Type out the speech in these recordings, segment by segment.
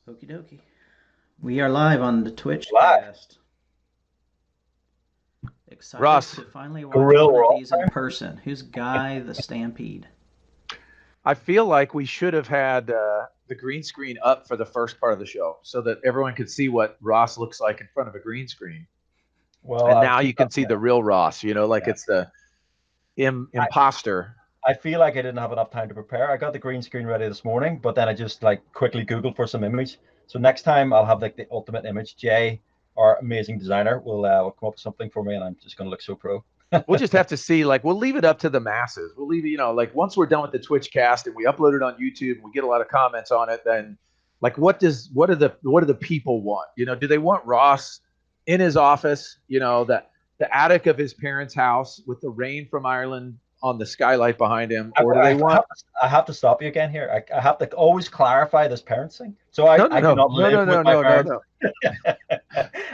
Okie dokie. We are live on the Twitch Live. cast. Excited Ross, to finally watch Gorilla one of Roll these in person. Who's Guy the Stampede? I feel like we should have had the green screen up for the first part of the show so that everyone could see what Ross looks like in front of a green screen. Well, And now you can see the real Ross, it's the imposter. I feel like I didn't have enough time to prepare. I got the green screen ready this morning, but then I just quickly Googled for some image. So next time I'll have the ultimate image. Jay, our amazing designer, will come up with something for me, and I'm just gonna look so pro. We'll just have to see. We'll leave it up to the masses. We'll leave it, once we're done with the Twitch cast and we upload it on YouTube and we get a lot of comments on it, then what do the people want? Do they want Ross in his office, the attic of his parents' house with the rain from Ireland on the skylight behind him, or do they want? I have to stop you again here. I have to always clarify this parents thing. So I do not live with my parents.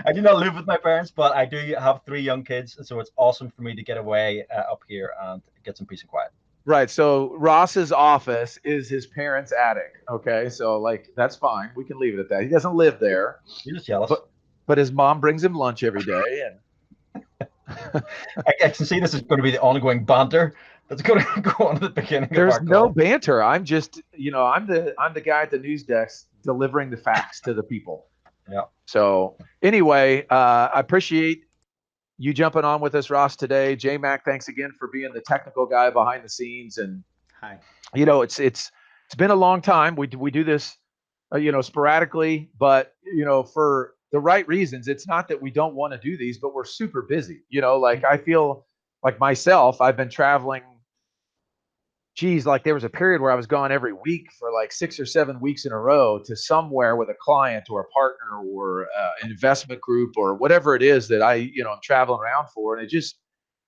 I do not live with my parents, but I do have 3 young kids, so it's awesome for me to get away up here and get some peace and quiet. Right. So Ross's office is his parents' attic. Okay. So that's fine. We can leave it at that. He doesn't live there. You're just jealous. But his mom brings him lunch every day, and I can see this is going to be the ongoing banter that's going to go on at the beginning. There's no banter. I'm just, I'm the guy at the news desk delivering the facts to the people. Yeah. So anyway, I appreciate you jumping on with us, Ross, today. J-Mac, thanks again for being the technical guy behind the scenes. And hi. It's been a long time. We do this, sporadically, but for the right reasons. It's not that we don't want to do these, but we're super busy. I feel like myself, I've been traveling. There was a period where I was gone every week for 6 or 7 weeks in a row to somewhere with a client or a partner or an investment group or whatever it is that I'm traveling around for. And it just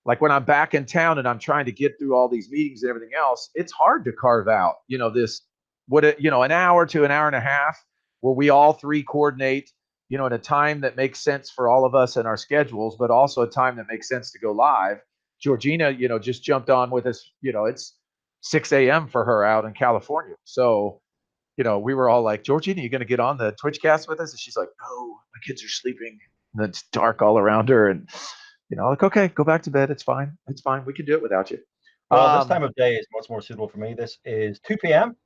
when I'm back in town and I'm trying to get through all these meetings and everything else, it's hard to carve out, an hour to an hour and a half where we all 3 coordinate, in a time that makes sense for all of us and our schedules, but also a time that makes sense to go live. Georgina, just jumped on with us. It's 6 a.m. for her out in California. So, we were all like, Georgina, you going to get on the Twitch cast with us? And she's like, no, my kids are sleeping. And it's dark all around her. And, okay, go back to bed. It's fine. It's fine. We can do it without you. Well, this time of day is much more suitable for me. This is 2 p.m.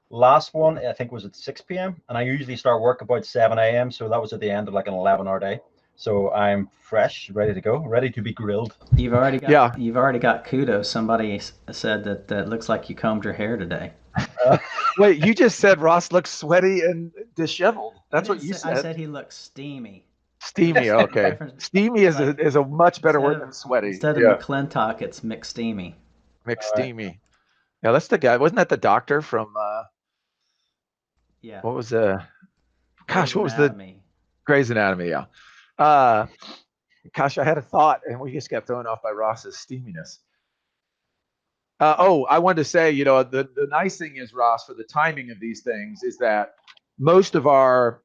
Last one, I think, was at 6 p.m. And I usually start work about 7 a.m. So that was at the end of an 11-hour day. So I'm fresh, ready to go, ready to be grilled. You've already got kudos. Somebody said that looks like you combed your hair today. Wait, you just said Ross looks sweaty and disheveled. That's what you said. I said he looks steamy. Steamy, okay. Steamy is a much better word than sweaty. Instead of McClintock, it's McSteamy. McSteamy. Right. Yeah, that's the guy. Wasn't that the doctor from? Yeah. What was the? Gosh, what was the? Grey's Anatomy. Yeah. Gosh, I had a thought, and we just got thrown off by Ross's steaminess. I wanted to say, the nice thing is, Ross, for the timing of these things is that most of our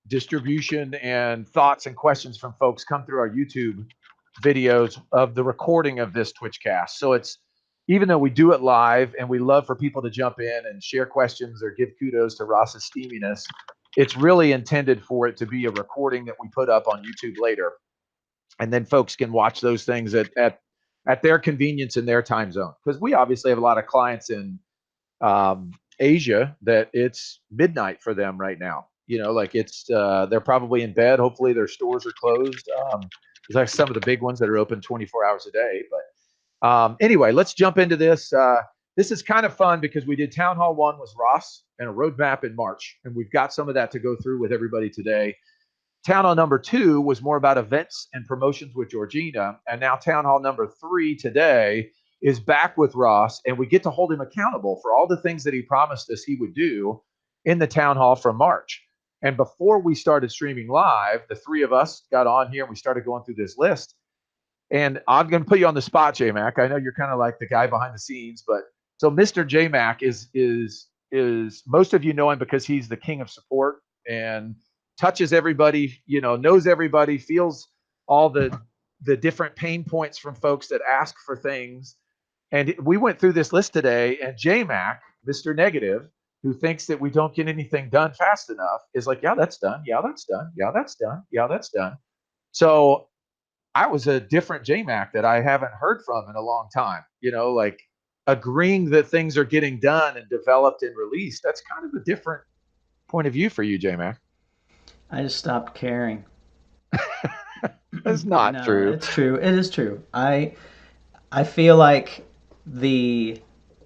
distribution and thoughts and questions from folks come through our YouTube videos of the recording of this Twitch cast. So it's, even though we do it live and we love for people to jump in and share questions or give kudos to Ross's steaminess, it's really intended for it to be a recording that we put up on YouTube later. And then folks can watch those things at their convenience in their time zone. Because we obviously have a lot of clients in Asia that it's midnight for them right now. It's they're probably in bed. Hopefully their stores are closed. There's some of the big ones that are open 24 hours a day. But anyway, let's jump into this. This is kind of fun because we did Townhall 1 with Ross and a roadmap in March. And we've got some of that to go through with everybody today. Townhall number 2 was more about events and promotions with Georgina. And now Townhall number 3 today is back with Ross. And we get to hold him accountable for all the things that he promised us he would do in the Townhall from March. And before we started streaming live, the 3 of us got on here and we started going through this list. And I'm going to put you on the spot, J-Mac. I know you're kind of like the guy behind the scenes, but so Mr. J-Mac is most of you know him because he's the king of support and touches everybody, knows everybody, feels all the different pain points from folks that ask for things. And we went through this list today, and J-Mac, Mr. Negative, who thinks that we don't get anything done fast enough is like, yeah, that's done. Yeah, that's done. Yeah, that's done. Yeah, that's done. So I was a different JMac that I haven't heard from in a long time, like agreeing that things are getting done and developed and released. That's kind of a different point of view for you, JMac. I just stopped caring. That's not No, true. it's true. It is true. I feel like the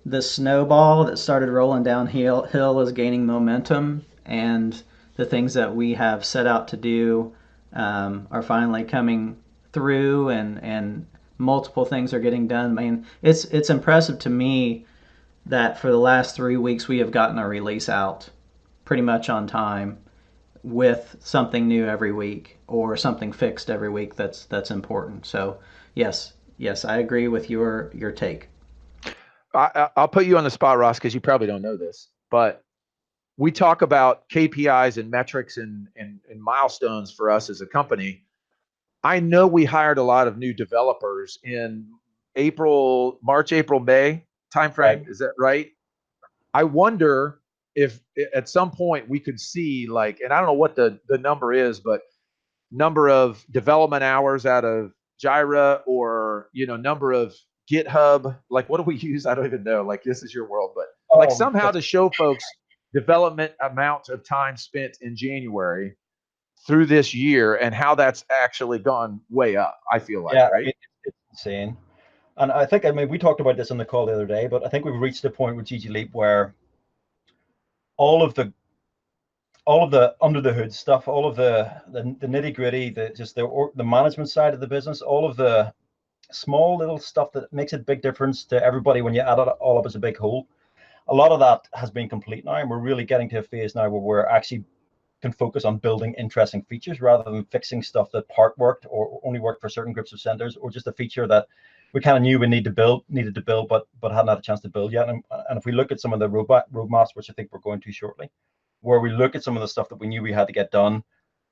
the snowball that started rolling downhill is gaining momentum, and the things that we have set out to do are finally coming through, and multiple things are getting done. I mean, it's impressive to me that for the last 3 weeks we have gotten a release out pretty much on time with something new every week or something fixed every week that's important. So yes, I agree with your take. I'll put you on the spot, Ross, because you probably don't know this, but we talk about KPIs and metrics and milestones for us as a company. I know we hired a lot of new developers in March, April, May timeframe. Right. Is that right? I wonder if at some point we could see and I don't know what the number is, but number of development hours out of Jira or, number of GitHub, what do we use? I don't even know. This is your world, but somehow to show folks development amount of time spent in January through this year and how that's actually gone way up, I feel like, right? It's insane. And I think, we talked about this on the call the other day, but I think we've reached a point with ggLeap where all of the under the hood stuff, all of the nitty gritty, the management side of the business, all of the small little stuff that makes a big difference to everybody when you add it all up as a big whole. A lot of that has been complete now, and we're really getting to a phase now where we're actually can focus on building interesting features rather than fixing stuff that part worked or only worked for certain groups of centers, or just a feature that we kind of knew we needed to build, but hadn't had a chance to build yet. And if we look at some of the roadmaps, which I think we're going to shortly, where we look at some of the stuff that we knew we had to get done,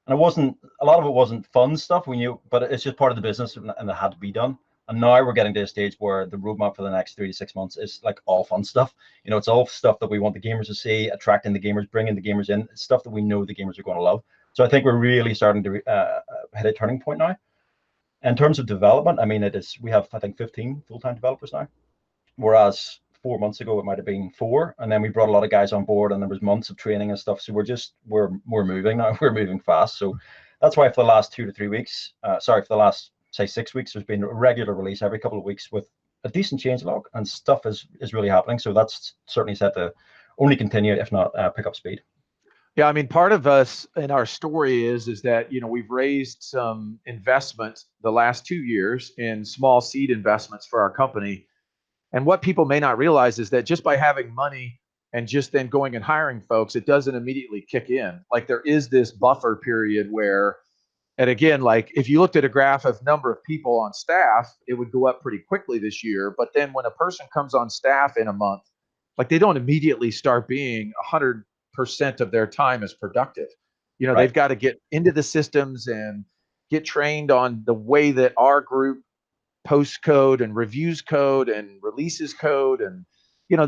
and a lot of it wasn't fun stuff we knew, but it's just part of the business and it had to be done. And now we're getting to a stage where the roadmap for the next 3 to 6 months is all fun stuff. It's all stuff that we want the gamers to see, attracting the gamers, bringing the gamers in. It's stuff that we know the gamers are going to love. So I think we're really starting to hit a turning point now. In terms of development, we have, I think, 15 full-time developers now, whereas 4 months ago it might have been 4, and then we brought a lot of guys on board, and there was months of training and stuff. So we're moving now. We're moving fast. So that's why for the last 2 to 3 weeks, for the last say 6 weeks, there's been a regular release every couple of weeks with a decent changelog, and stuff is really happening. So that's certainly set to only continue, if not pick up speed. Yeah, part of us in our story is that we've raised some investment the last 2 years in small seed investments for our company, and what people may not realize is that just by having money and just then going and hiring folks, it doesn't immediately kick in. There is this buffer period where. And again, if you looked at a graph of number of people on staff, it would go up pretty quickly this year. But then when a person comes on staff in a month, they don't immediately start being 100% of their time as productive. Right. They've got to get into the systems and get trained on the way that our group posts code and reviews code and releases code. And,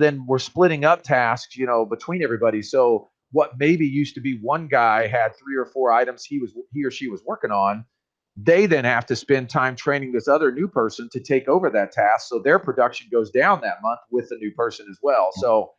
then we're splitting up tasks, between everybody. So what maybe used to be one guy had 3 or 4 items he or she was working on, they then have to spend time training this other new person to take over that task. So their production goes down that month with the new person as well. So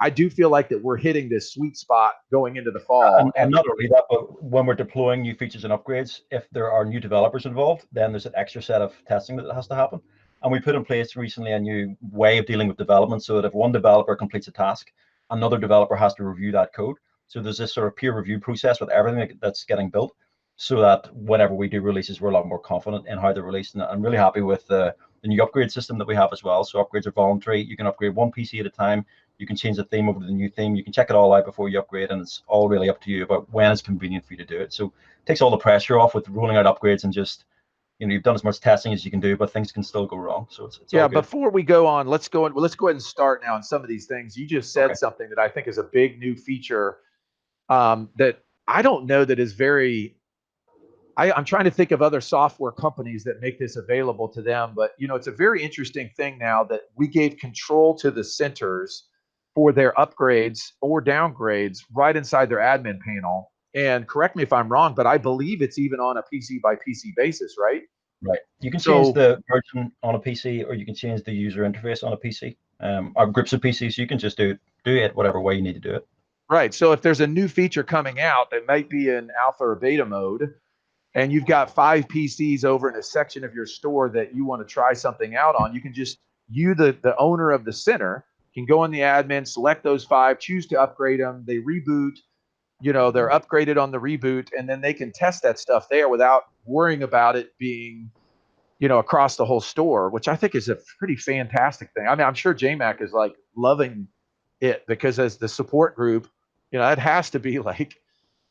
I do feel like that we're hitting this sweet spot going into the fall. And not only that, but when we're deploying new features and upgrades, if there are new developers involved, then there's an extra set of testing that has to happen. And we put in place recently a new way of dealing with development, so that if one developer completes a task, another developer has to review that code. So there's this sort of peer review process with everything that's getting built, so that whenever we do releases, we're a lot more confident in how they're released. And I'm really happy with the new upgrade system that we have as well. So upgrades are voluntary. You can upgrade one PC at a time. You can change the theme over to the new theme. You can check it all out before you upgrade, and it's all really up to you about when it's convenient for you to do it. So it takes all the pressure off with rolling out upgrades, and just, you've done as much testing as you can do, but things can still go wrong. So it's yeah. Before we go on, let's go ahead and start now on some of these things. You just said something that I think is a big new feature that I don't know that is very. I'm trying to think of other software companies that make this available to them, but it's a very interesting thing now that we gave control to the centers for their upgrades or downgrades right inside their admin panel. And correct me if I'm wrong, but I believe it's even on a PC by PC basis, right? Right. You can change the version on a PC, or you can change the user interface on a PC, or groups of PCs. So you can just do it whatever way you need to do it. Right. So if there's a new feature coming out that might be in alpha or beta mode, and you've got 5 PCs over in a section of your store that you want to try something out on, you can just, the owner of the center, can go in the admin, select those 5, choose to upgrade them. They reboot, they're upgraded on the reboot, and then they can test that stuff there without worrying about it being, across the whole store, which I think is a pretty fantastic thing. I mean, I'm sure JMac is like loving it, because as the support group, it has to be like,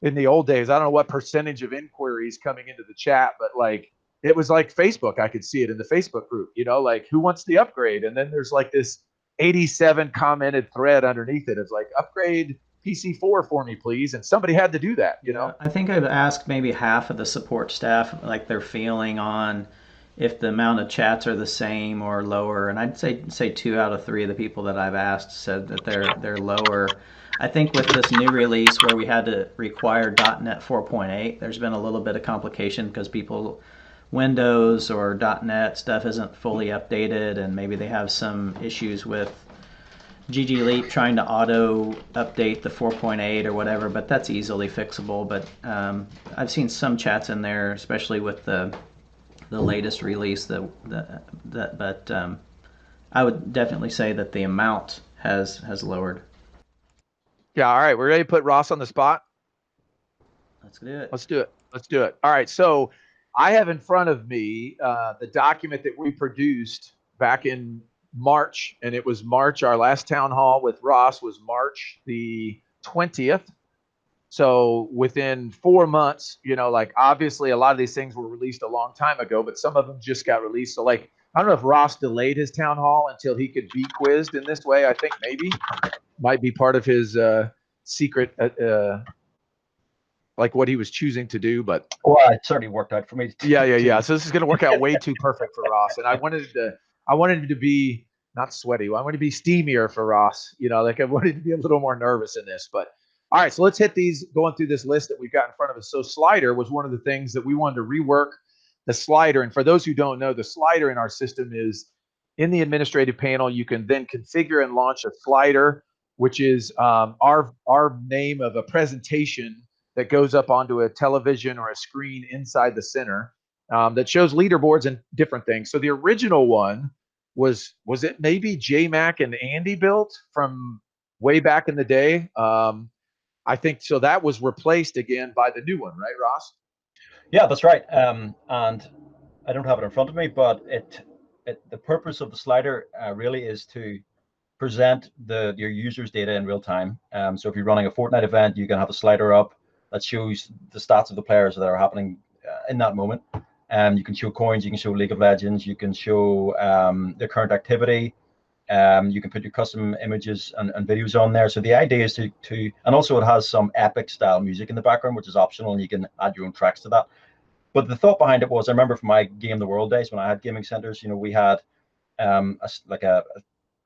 in the old days, I don't know what percentage of inquiries coming into the chat, but like, it was like Facebook. I could see it in the Facebook group, like, who wants the upgrade? And then there's like this 87 commented thread underneath it. It's like, upgrade PC4 for me, please. And somebody had to do that, I think I've asked maybe half of the support staff, like, their feeling on if the amount of chats are the same or lower. And I'd say 2 out of 3 of the people that I've asked said that they're lower. I think with this new release where we had to require .NET 4.8, there's been a little bit of complication because Windows or .NET stuff isn't fully updated, and maybe they have some issues with ggLeap trying to auto update the 4.8 or whatever, but that's easily fixable. But I've seen some chats in there, especially with the latest release, but I would definitely say that the amount has lowered. Yeah, all right, we're ready to put Ross on the spot? Let's do it. Let's do it. All right, so I have in front of me the document that we produced back in March, and it was March. Our last town hall with Ross was March the 20th. So within 4 months, like, obviously a lot of these things were released a long time ago, but some of them just got released. So, like, I don't know if Ross delayed his town hall until he could be quizzed in this way. I think maybe might be part of his secret, like what he was choosing to do. But it certainly worked out for me. Yeah. So this is going to work out way too perfect for Ross. And I wanted it to be not sweaty. I wanted to be steamier for Ross. Like, I wanted to be a little more nervous in this. But all right, so let's hit these, going through this list that we've got in front of us. So slider was one of the things that we wanted to rework, the slider. And for those who don't know, the slider in our system is in the administrative panel. You can then configure and launch a slider, which is our name of a presentation that goes up onto a television or a screen inside the center, that shows leaderboards and different things. So the original one was it maybe JMac and Andy built from way back in the day? I think so. That was replaced again by the new one, right, Ross? Yeah, that's right. And I don't have it in front of me, but the purpose of the slider really is to present your users' data in real time. So if you're running a Fortnite event, you can have a slider up that shows the stats of the players that are happening in that moment. You can show coins, you can show League of Legends, you can show their current activity. You can put your custom images and videos on there. So the idea is to and also it has some epic style music in the background, which is optional, and you can add your own tracks to that. But the thought behind it was, I remember from my Game the World days when I had gaming centers, we had a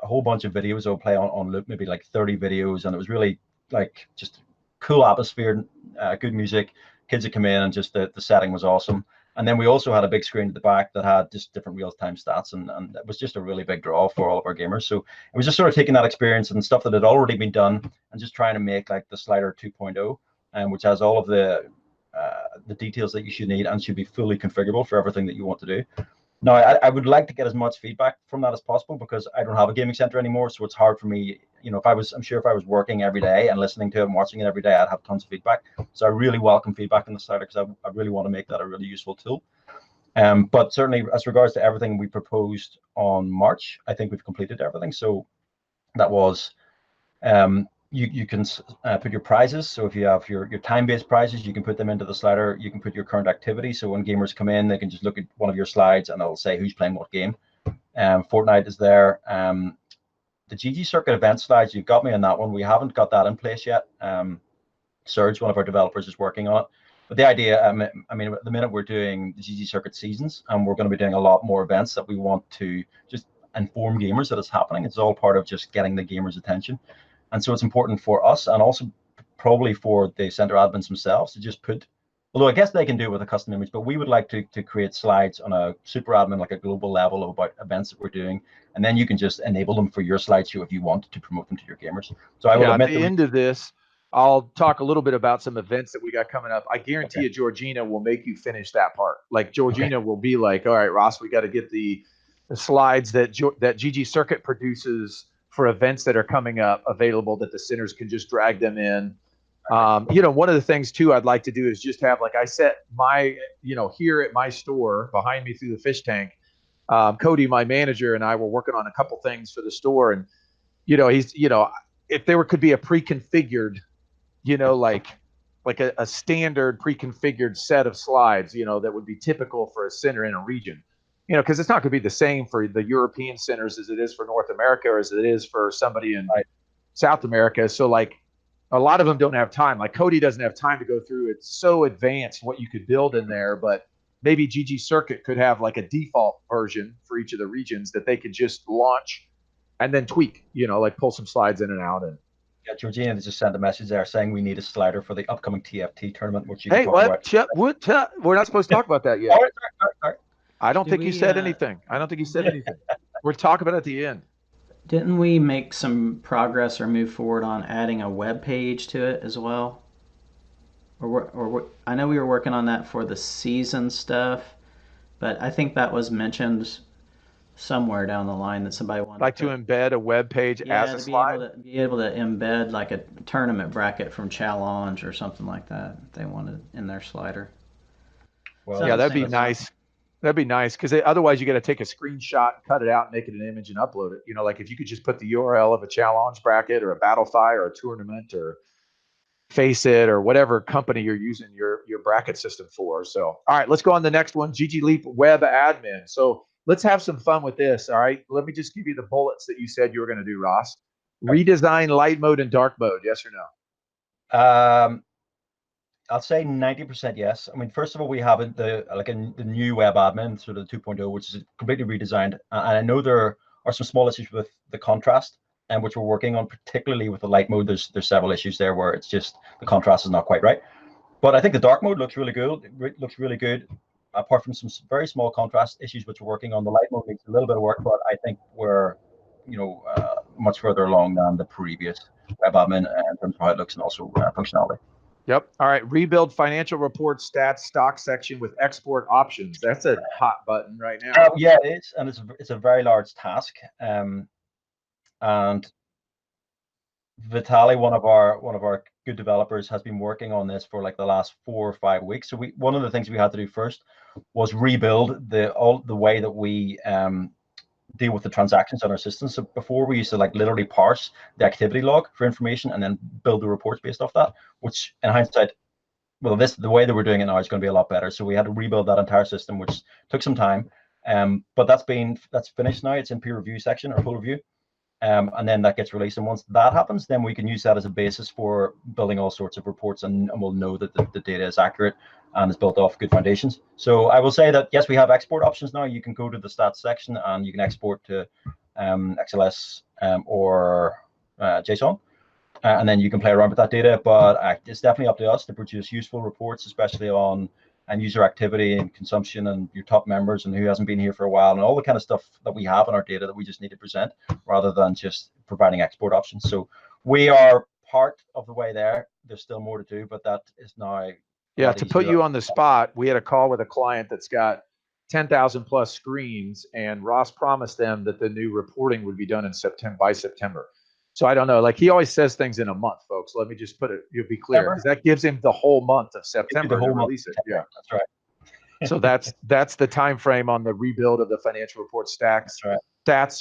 whole bunch of videos I would play on loop, maybe like 30 videos, and it was really like just cool atmosphere, good music, kids would come in, and just the setting was awesome. And then we also had a big screen at the back that had just different real-time stats, and it was just a really big draw for all of our gamers. So it was just sort of taking that experience and stuff that had already been done and just trying to make like the slider 2.0, which has all of the details that you should need and should be fully configurable for everything that you want to do. Now, I would like to get as much feedback from that as possible, because I don't have a gaming center anymore, so it's hard for me. I'm sure if I was working every day and listening to it and watching it every day, I'd have tons of feedback. So I really welcome feedback in the slider, because I really want to make that a really useful tool. But certainly, as regards to everything we proposed on March, I think we've completed everything. So that was you can put your prizes. So if you have your time-based prizes, you can put them into the slider. You can put your current activity. So when gamers come in, they can just look at one of your slides and it'll say who's playing what game. Fortnite is there. The ggCircuit event slides, you've got me on that one. We haven't got that in place yet. Serge, one of our developers, is working on it. But the idea, I mean, at the minute we're doing the ggCircuit seasons, and we're going to be doing a lot more events that we want to just inform gamers that it's happening. It's all part of just getting the gamers' attention. And so it's important for us, and also probably for the center admins themselves, to just put, although I guess they can do it with a custom image, but we would like to create slides on a super admin, like a global level, about events that we're doing, and then you can just enable them for your slideshow if you want to promote them to your gamers. So I will admit, at the end of this, I'll talk a little bit about some events that we got coming up. I guarantee you, Georgina will make you finish that part. Like Georgina will be like, all right, Ross, we got to get the slides that ggCircuit produces for events that are coming up available, that the centers can just drag them in. One of the things too I'd like to do is just have, like I set my, here at my store behind me through the fish tank, Cody, my manager, and I were working on a couple things for the store, and he's, if there could be a pre-configured, like a standard pre-configured set of slides, that would be typical for a center in a region, because it's not going to be the same for the European centers as it is for North America, or as it is for somebody in South America. So like, a lot of them don't have time. Like Cody doesn't have time to go through. It's so advanced what you could build in there, but maybe ggCircuit could have like a default version for each of the regions that they could just launch and then tweak, like pull some slides in and out. And yeah, Georgina just sent a message there saying we need a slider for the upcoming TFT tournament, which you can talk about. We're not supposed to talk about that yet. All right. I don't think you said anything. I don't think you said anything. We're talking about it at the end. Didn't we make some progress or move forward on adding a web page to it as well? I know we were working on that for the season stuff, but I think that was mentioned somewhere down the line that somebody wanted to embed a web page as a slide. Be able to embed like a tournament bracket from Challenge or something like that. If they wanted in their slider. Well, yeah, that'd be nice. That'd be nice, because otherwise you got to take a screenshot, cut it out, and make it an image and upload it. Like if you could just put the URL of a challenge bracket or a Battlefy or a tournament or Faceit or whatever company you're using your bracket system for. So, all right, let's go on the next one, ggLeap Web Admin. So let's have some fun with this, all right? Let me just give you the bullets that you said you were going to do, Ross. Redesign light mode and dark mode, yes or no? I'll say 90% yes. I mean, first of all, we have the new web admin, sort of the 2.0, which is completely redesigned. And I know there are some small issues with the contrast, and which we're working on, particularly with the light mode. There's several issues there where it's just the contrast is not quite right. But I think the dark mode looks really good. It looks really good, apart from some very small contrast issues which we're working on. The light mode needs a little bit of work, but I think we're much further along than the previous web admin in terms of how it looks and also functionality. Yep. All right. Rebuild financial reports, stats, stock section with export options. That's a hot button right now. Yeah, it is, and it's a very large task. And Vitaly, one of our good developers, has been working on this for like the last 4 or 5 weeks. So one of the things we had to do first was rebuild the way that we deal with the transactions on our system. So before, we used to like literally parse the activity log for information and then build the reports based off that, which in hindsight, well, the way that we're doing it now is going to be a lot better. So we had to rebuild that entire system, which took some time. But that's finished now. It's in peer review section or full review. And then that gets released. And once that happens, then we can use that as a basis for building all sorts of reports, and we'll know that the data is accurate and is built off good foundations. So I will say that, yes, we have export options now. You can go to the stats section and you can export to XLS or JSON, and then you can play around with that data. But it's definitely up to us to produce useful reports, especially on user activity and consumption and your top members and who hasn't been here for a while and all the kind of stuff that we have in our data that we just need to present, rather than just providing export options. So we are part of the way there. There's still more to do, but that is now. Yeah, to put you on the spot, we had a call with a client that's got 10,000 plus screens, and Ross promised them that the new reporting would be done in by September. So I don't know, like he always says things in a month, folks. Let me just put it, you'll be clear, because that gives him the whole month of September to release it. Yeah, that's right. So that's the time frame on the rebuild of the financial report stacks. Right. Stats,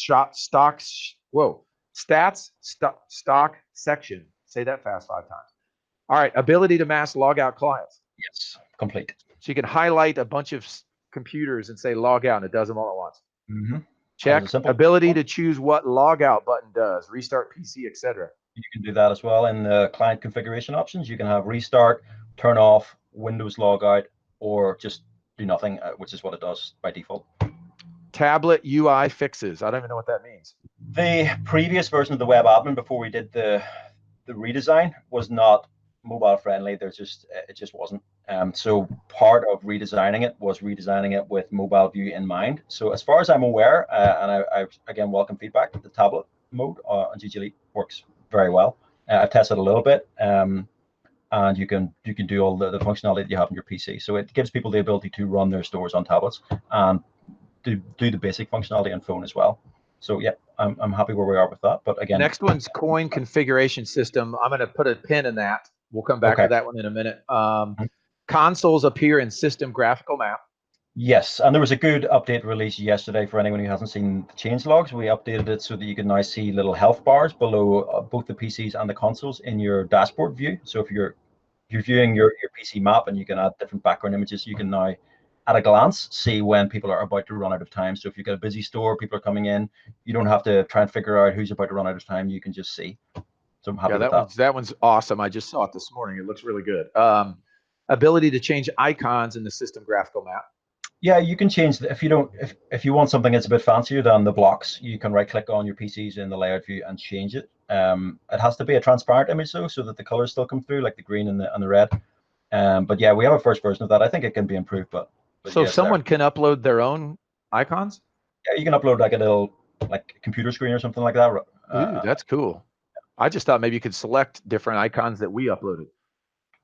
stock section. Say that fast 5 times. All right, ability to mass logout clients. Yes, complete. So you can highlight a bunch of computers and say log out, and it does them all at once. Mm-hmm. Check. Ability to choose what logout button does, restart PC, etc. You can do that as well in the client configuration options. You can have restart, turn off, Windows logout, or just do nothing, which is what it does by default. tablet UI fixes. I don't even know what that means. The previous version of the web admin before we did the redesign was not mobile friendly. It just wasn't. So part of redesigning it was redesigning it with mobile view in mind. So as far as I'm aware, and I again welcome feedback, the tablet mode on ggLeap works very well. I've tested a little bit, and you can do all the functionality that you have on your PC. So it gives people the ability to run their stores on tablets and do the basic functionality on phone as well. So yeah, I'm happy where we are with that. But again, next one's coin configuration system. I'm going to put a pin in that. We'll come back to that one in a minute. Consoles appear in system graphical map. Yes, and there was a good update released yesterday for anyone who hasn't seen the change logs. We updated it so that you can now see little health bars below both the PCs and the consoles in your dashboard view. So if you're viewing your PC map and you can add different background images, you can now at a glance see when people are about to run out of time. So if you've got a busy store, people are coming in, you don't have to try and figure out who's about to run out of time. You can just see. So I'm happy with that. That one's awesome. I just saw it this morning. It looks really good. Ability to change icons in the system graphical map. Yeah, you can change if you want something that's a bit fancier than the blocks, you can right click on your PCs in the layout view and change it. It has to be a transparent image though, so that the colors still come through, like the green and the red. But yeah, we have a first version of that. I think it can be improved, but so yes, someone can upload their own icons? Yeah, you can upload like a little computer screen or something like that. Ooh, that's cool. I just thought maybe you could select different icons that we uploaded.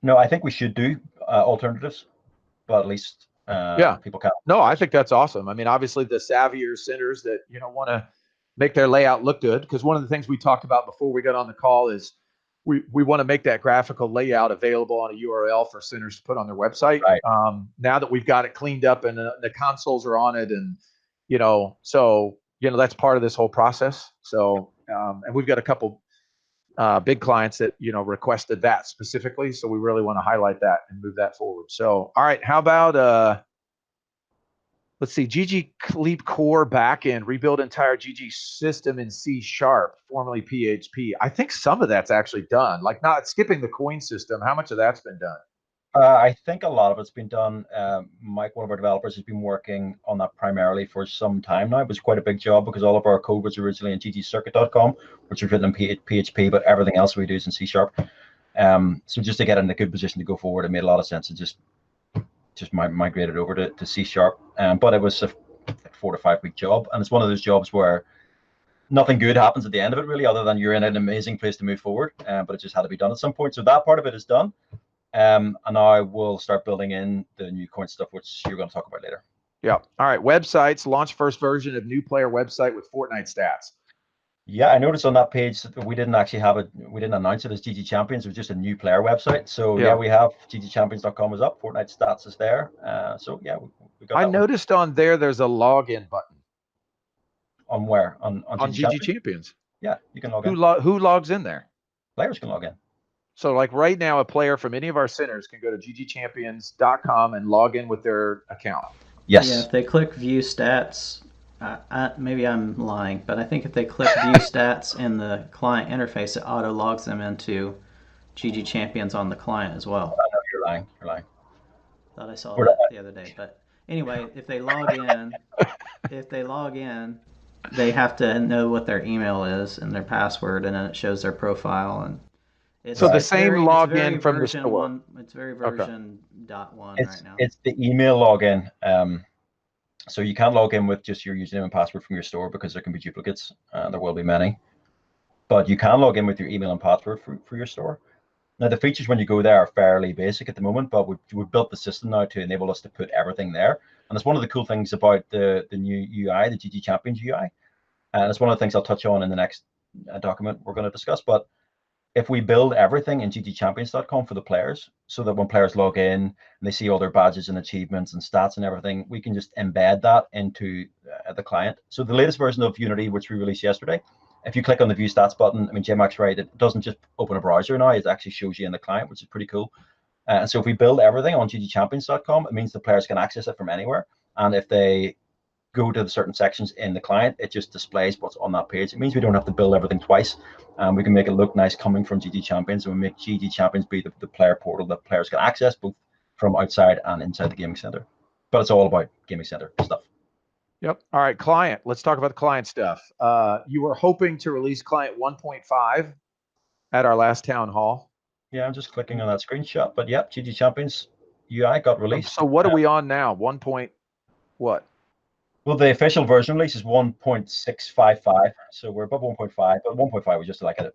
No, I think we should do alternatives, but at least people can. No, I think that's awesome. I mean, obviously the savvier centers that want to make their layout look good, because one of the things we talked about before we got on the call is we want to make that graphical layout available on a URL for centers to put on their website. Right. Now that we've got it cleaned up and the consoles are on it, and so that's part of this whole process. So and we've got a couple big clients that requested that specifically, so we really want to highlight that and move that forward. So all right, how about let's see, ggLeap core backend, rebuild entire GG system in C#, formerly PHP. I think some of that's actually done, like not skipping the coin system. How much of that's been done? I think a lot of it's been done. Mike, one of our developers, has been working on that primarily for some time now. It was quite a big job because all of our code was originally in ggCircuit.com, which was written in PHP, but everything else we do is in C#. So just to get in a good position to go forward, it made a lot of sense to just migrated over to C#. But it was a 4 to 5 week job, and it's one of those jobs where nothing good happens at the end of it, really, other than you're in an amazing place to move forward. But it just had to be done at some point. So that part of it is done. And now we'll start building in the new coin stuff, which you're going to talk about later. Yeah. All right. Websites, launch first version of new player website with Fortnite stats. Yeah, I noticed on that page that we didn't actually have it. We didn't announce it as GG Champions. It was just a new player website. So yeah, we have ggchampions.com is up. Fortnite stats is there. So yeah, we got. I noticed on there's a login button. On where? On GG Champions. Yeah, you can log in. Who logs in there? Players can log in. So like right now, a player from any of our centers can go to ggchampions.com and log in with their account. Yes. Yeah, if they click view stats, maybe I'm lying, but I think if they click view stats in the client interface, it auto logs them into GG Champions on the client as well. No, you're lying. Thought I saw that the other day. But anyway, if they log in, they have to know what their email is and their password, and then it shows their profile. And it's so the same login from the store. It's very version .1 right now. It's the email login. So you can't log in with just your username and password from your store because there can be duplicates. There will be many. But you can log in with your email and password for your store. Now, the features when you go there are fairly basic at the moment, but we've built the system now to enable us to put everything there. And it's one of the cool things about the new UI, the GG Champions UI. And it's one of the things I'll touch on in the next document we're going to discuss. But if we build everything in ggchampions.com for the players, so that when players log in and they see all their badges and achievements and stats and everything, we can just embed that into the client. So the latest version of Unity, which we released yesterday, if you click on the view stats button, I mean, J-Mac's right, it doesn't just open a browser now, it actually shows you in the client, which is pretty cool. And so if we build everything on ggchampions.com, it means the players can access it from anywhere. And if they go to the certain sections in the client, it just displays what's on that page. It means we don't have to build everything twice. We can make it look nice coming from GG Champions, and we make GG Champions be the player portal that players can access both from outside and inside the gaming center. But it's all about gaming center stuff. Yep. All right, client. Let's talk about the client stuff. You were hoping to release client 1.5 at our last town hall. Yeah, I'm just clicking on that screenshot. But yep, GG Champions UI got released. So what are we on now? 1. What? Well, the official version release is 1.655, so we're above 1.5. But 1.5 was just like a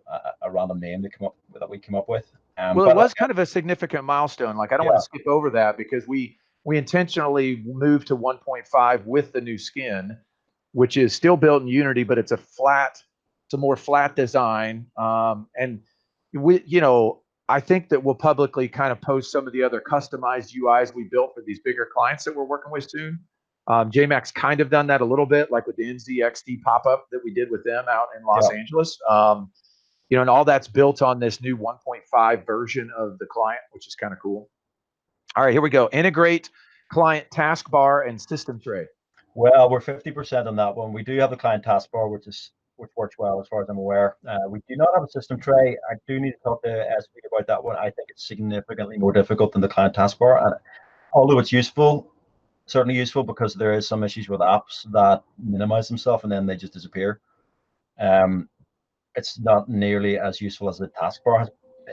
random name that we came up with. Well, it was kind of a significant milestone. Like I don't want to skip over that because we intentionally moved to 1.5 with the new skin, which is still built in Unity, but it's a more flat design. And we, I think that we'll publicly kind of post some of the other customized UIs we built for these bigger clients that we're working with soon. JMax kind of done that a little bit, like with the NZXT pop-up that we did with them out in Los Angeles. And all that's built on this new 1.5 version of the client, which is kind of cool. All right, here we go. Integrate client taskbar and system tray. Well, we're 50% on that one. We do have the client taskbar, which works well as far as I'm aware. We do not have a system tray. I do need to talk to SV about that one. I think it's significantly more difficult than the client taskbar. And although it's useful, certainly useful, because there is some issues with apps that minimize themselves and then they just disappear. It's not nearly as useful as the taskbar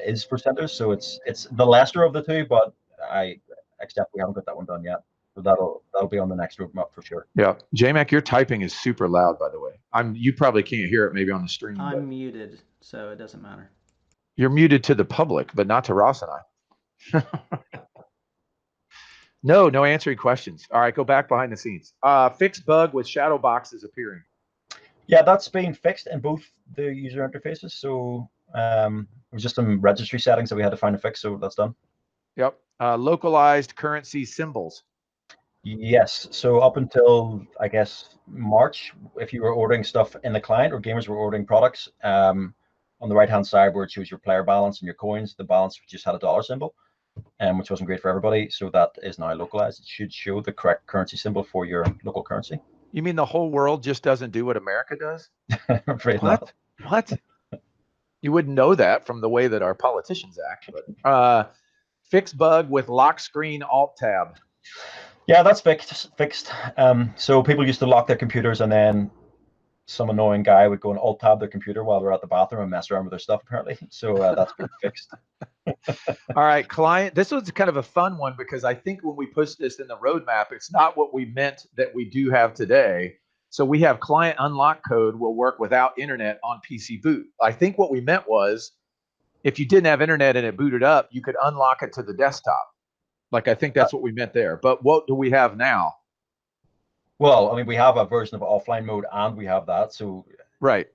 is for centers. So it's the lesser of the two, but I accept we haven't got that one done yet. So that'll be on the next roadmap for sure. Yeah, JMac, your typing is super loud, by the way. You probably can't hear it maybe on the stream. I'm muted, so it doesn't matter. You're muted to the public, but not to Ross and I. No answering questions. All right, go back behind the scenes. Fixed bug with shadow boxes appearing. Yeah, that's been fixed in both the user interfaces. So it was just some registry settings that we had to find and fix. So that's done. Yep. Localized currency symbols. Yes. So up until, I guess, March, if you were ordering stuff in the client or gamers were ordering products, on the right-hand side where it shows your player balance and your coins, the balance just had a dollar symbol, which wasn't great for everybody. So that is now localized. It should show the correct currency symbol for your local currency. You mean the whole world just doesn't do what America does? I'm afraid not. What? You wouldn't know that from the way that our politicians act. But fixed bug with Lockscreen Alt Tab. Yeah, that's fixed. So people used to lock their computers, and then some annoying guy would go and alt tab their computer while they're at the bathroom and mess around with their stuff, apparently. So that's been fixed. All right, client. This was kind of a fun one because I think when we pushed this in the roadmap, it's not what we meant that we do have today. So we have client unlock code will work without internet on PC boot. I think what we meant was if you didn't have internet and it booted up, you could unlock it to the desktop. Like, I think that's what we meant there. But what do we have now? Well, I mean, we have a version of offline mode and we have that. So, right.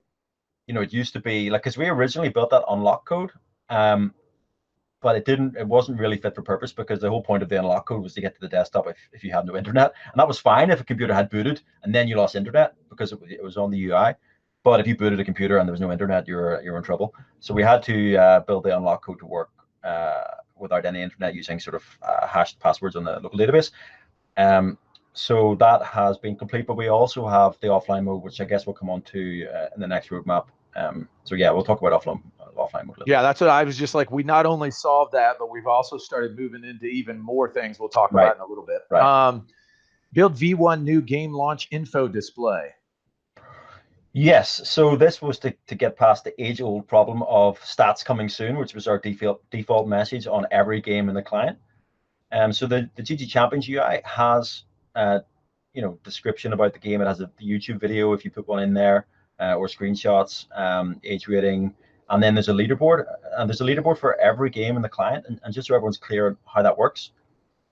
It used to be like, because we originally built that unlock code, but it wasn't really fit for purpose because the whole point of the unlock code was to get to the desktop if you had no internet. And that was fine if a computer had booted and then you lost internet because it was on the UI. But if you booted a computer and there was no internet, you're in trouble. So we had to build the unlock code to work without any internet using sort of hashed passwords on the local database. So that has been complete, but we also have the offline mode, which I guess we'll come on to in the next roadmap. So yeah, we'll talk about offline mode. Yeah, that's what I was just like. We not only solved that, but we've also started moving into even more things we'll talk about in a little bit. Right. Build V1 new game launch info display. Yes, so this was to get past the age-old problem of stats coming soon, which was our default message on every game in the client. So the GG Champions UI has description about the game. It has the YouTube video if you put one in there, or screenshots, age rating, and then there's a leaderboard. And there's a leaderboard for every game in the client, and just so everyone's clear on how that works.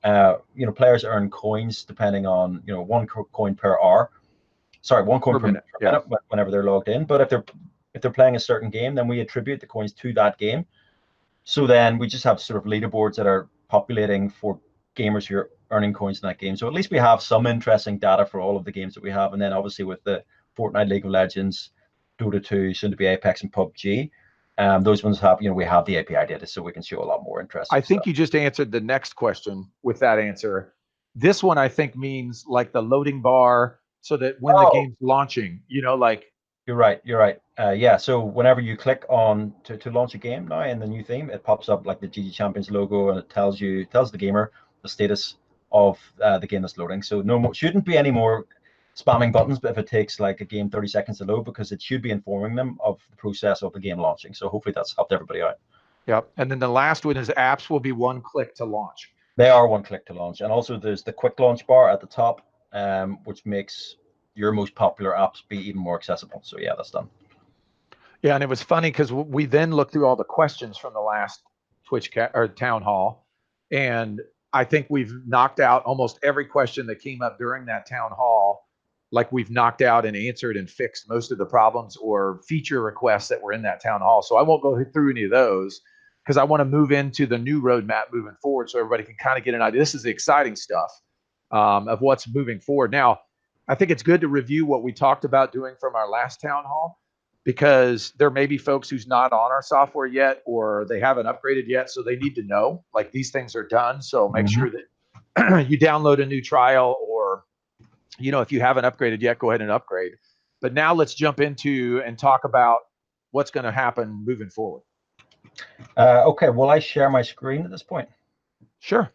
Players earn coins depending on 1 coin per hour. Sorry, 1 coin per minute whenever they're logged in. But if they're playing a certain game, then we attribute the coins to that game. So then we just have sort of leaderboards that are populating for gamers who are earning coins in that game. So at least we have some interesting data for all of the games that we have. And then obviously with the Fortnite, League of Legends, Dota 2, soon to be Apex and PUBG, those ones have, we have the API data, so we can show a lot more interesting I think you just answered the next question with that answer. This one I think means like the loading bar, so that when the game's launching, like. You're right. Yeah. So whenever you click on to launch a game now in the new theme, it pops up like the GG Champions logo, and it tells the gamer the status of the game that's loading. So shouldn't be any more spamming buttons, but if it takes like a game 30 seconds to load, because it should be informing them of the process of the game launching. So hopefully that's helped everybody out. Yep. And then the last one is apps will be one click to launch. They are one click to launch. And also there's the quick launch bar at the top, which makes your most popular apps be even more accessible. So yeah, that's done. Yeah, and it was funny because we then looked through all the questions from the last or Town Hall, and I think we've knocked out almost every question that came up during that Town Hall. Like we've knocked out and answered and fixed most of the problems or feature requests that were in that Town Hall. So I won't go through any of those because I want to move into the new roadmap moving forward so everybody can kind of get an idea. This is the exciting stuff of what's moving forward. Now, I think it's good to review what we talked about doing from our last Town Hall, because there may be folks who's not on our software yet, or they haven't upgraded yet. So they need to know like these things are done. So make sure that you download a new trial, or, you know, if you haven't upgraded yet, go ahead and upgrade. But now let's jump into and talk about what's going to happen moving forward. Okay. Will I share my screen at this point? Sure.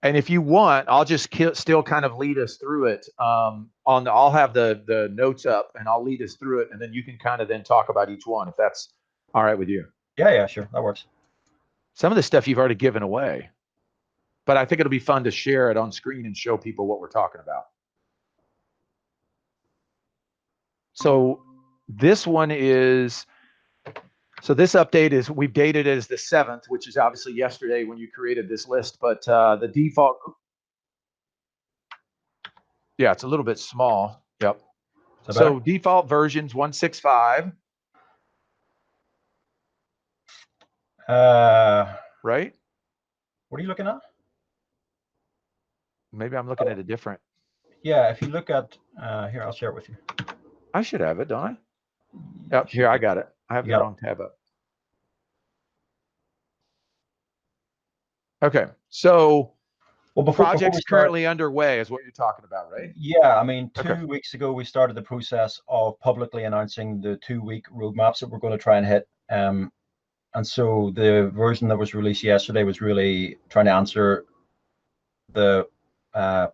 And if you want, I'll just still kind of lead us through it. I'll have the notes up and I'll lead us through it, and then you can kind of then talk about each one if that's all right with you. Yeah, sure, that works. Some of the stuff you've already given away, but I think it'll be fun to share it on screen and show people what we're talking about. So this one is. So this update is, we've dated it as the 7th, which is obviously yesterday when you created this list, but the default, yeah, it's a little bit small. Yep. So default versions 165. Right? What are you looking at? Maybe I'm looking at a different. Yeah, if you look at, here, I'll share it with you. I should have it, don't I? Yep, here, I got it. I have the wrong tab up. Okay, so project's currently underway is what you're talking about, right? Yeah, I mean, 2 weeks ago, we started the process of publicly announcing the 2-week roadmaps that we're going to try and hit. And so the version that was released yesterday was really trying to answer the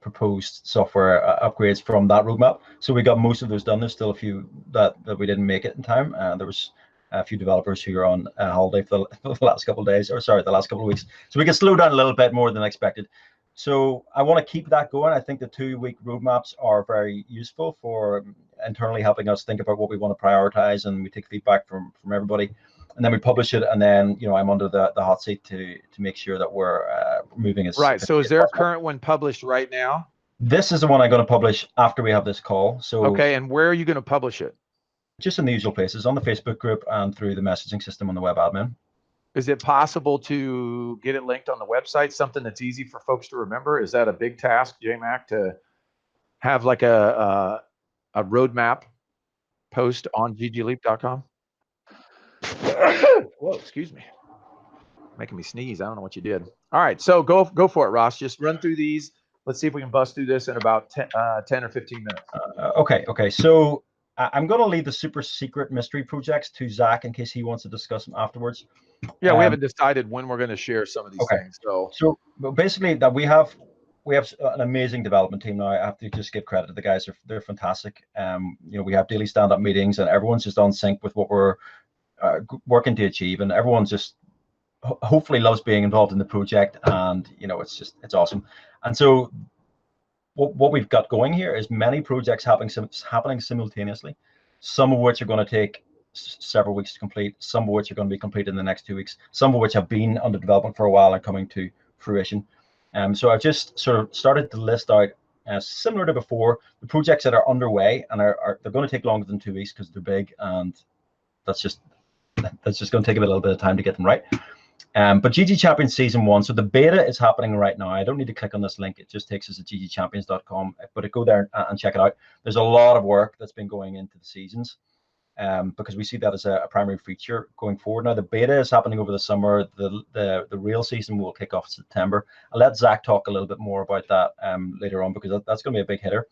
proposed software upgrades from that roadmap. So we got most of those done. There's still a few that we didn't make it in time. There was a few developers who are on holiday for the last couple of days, or sorry, the last couple of weeks. So we can slow down a little bit more than expected. So I want to keep that going. I think the 2-week roadmaps are very useful for internally helping us think about what we want to prioritize, and we take feedback from everybody, and then we publish it. And then, you know, I'm under the hot seat to make sure that we're moving as right. So is there a current one published right now? This is the one I'm going to publish after we have this call. So okay, and where are you going to publish it? Just in the usual places, on the Facebook group and through the messaging system on the web admin. Is it possible to get it linked on the website, something that's easy for folks to remember? Is that a big task, JMac, to have like a roadmap post on ggLeap.com? Whoa, excuse me. Making me sneeze. I don't know what you did. All right, so go for it, Ross. Just run through these. Let's see if we can bust through this in about 10 or 15 minutes. Okay. So I'm going to leave the super secret mystery projects to Zach in case he wants to discuss them afterwards. Yeah, we haven't decided when we're going to share some of these things. So basically, that we have an amazing development team now. I have to just give credit to the guys; they're fantastic. You know, we have daily stand-up meetings, and everyone's just on sync with what we're working to achieve, and everyone's just hopefully loves being involved in the project. And you know, it's awesome. And so what we've got going here is many projects happening simultaneously, some of which are going to take several weeks to complete, some of which are going to be completed in the next 2 weeks, some of which have been under development for a while and coming to fruition. So I've just sort of started to list out, similar to before, the projects that are underway, and they're going to take longer than 2 weeks because they're big, and that's just going to take a little bit of time to get them right. But GG Champions Season 1, so the beta is happening right now. I don't need to click on this link. It just takes us to ggchampions.com, but go there and check it out. There's a lot of work that's been going into the seasons, because we see that as a primary feature going forward. Now, the beta is happening over the summer. The real season will kick off in September. I'll let Zach talk a little bit more about that later on, because that's going to be a big hitter.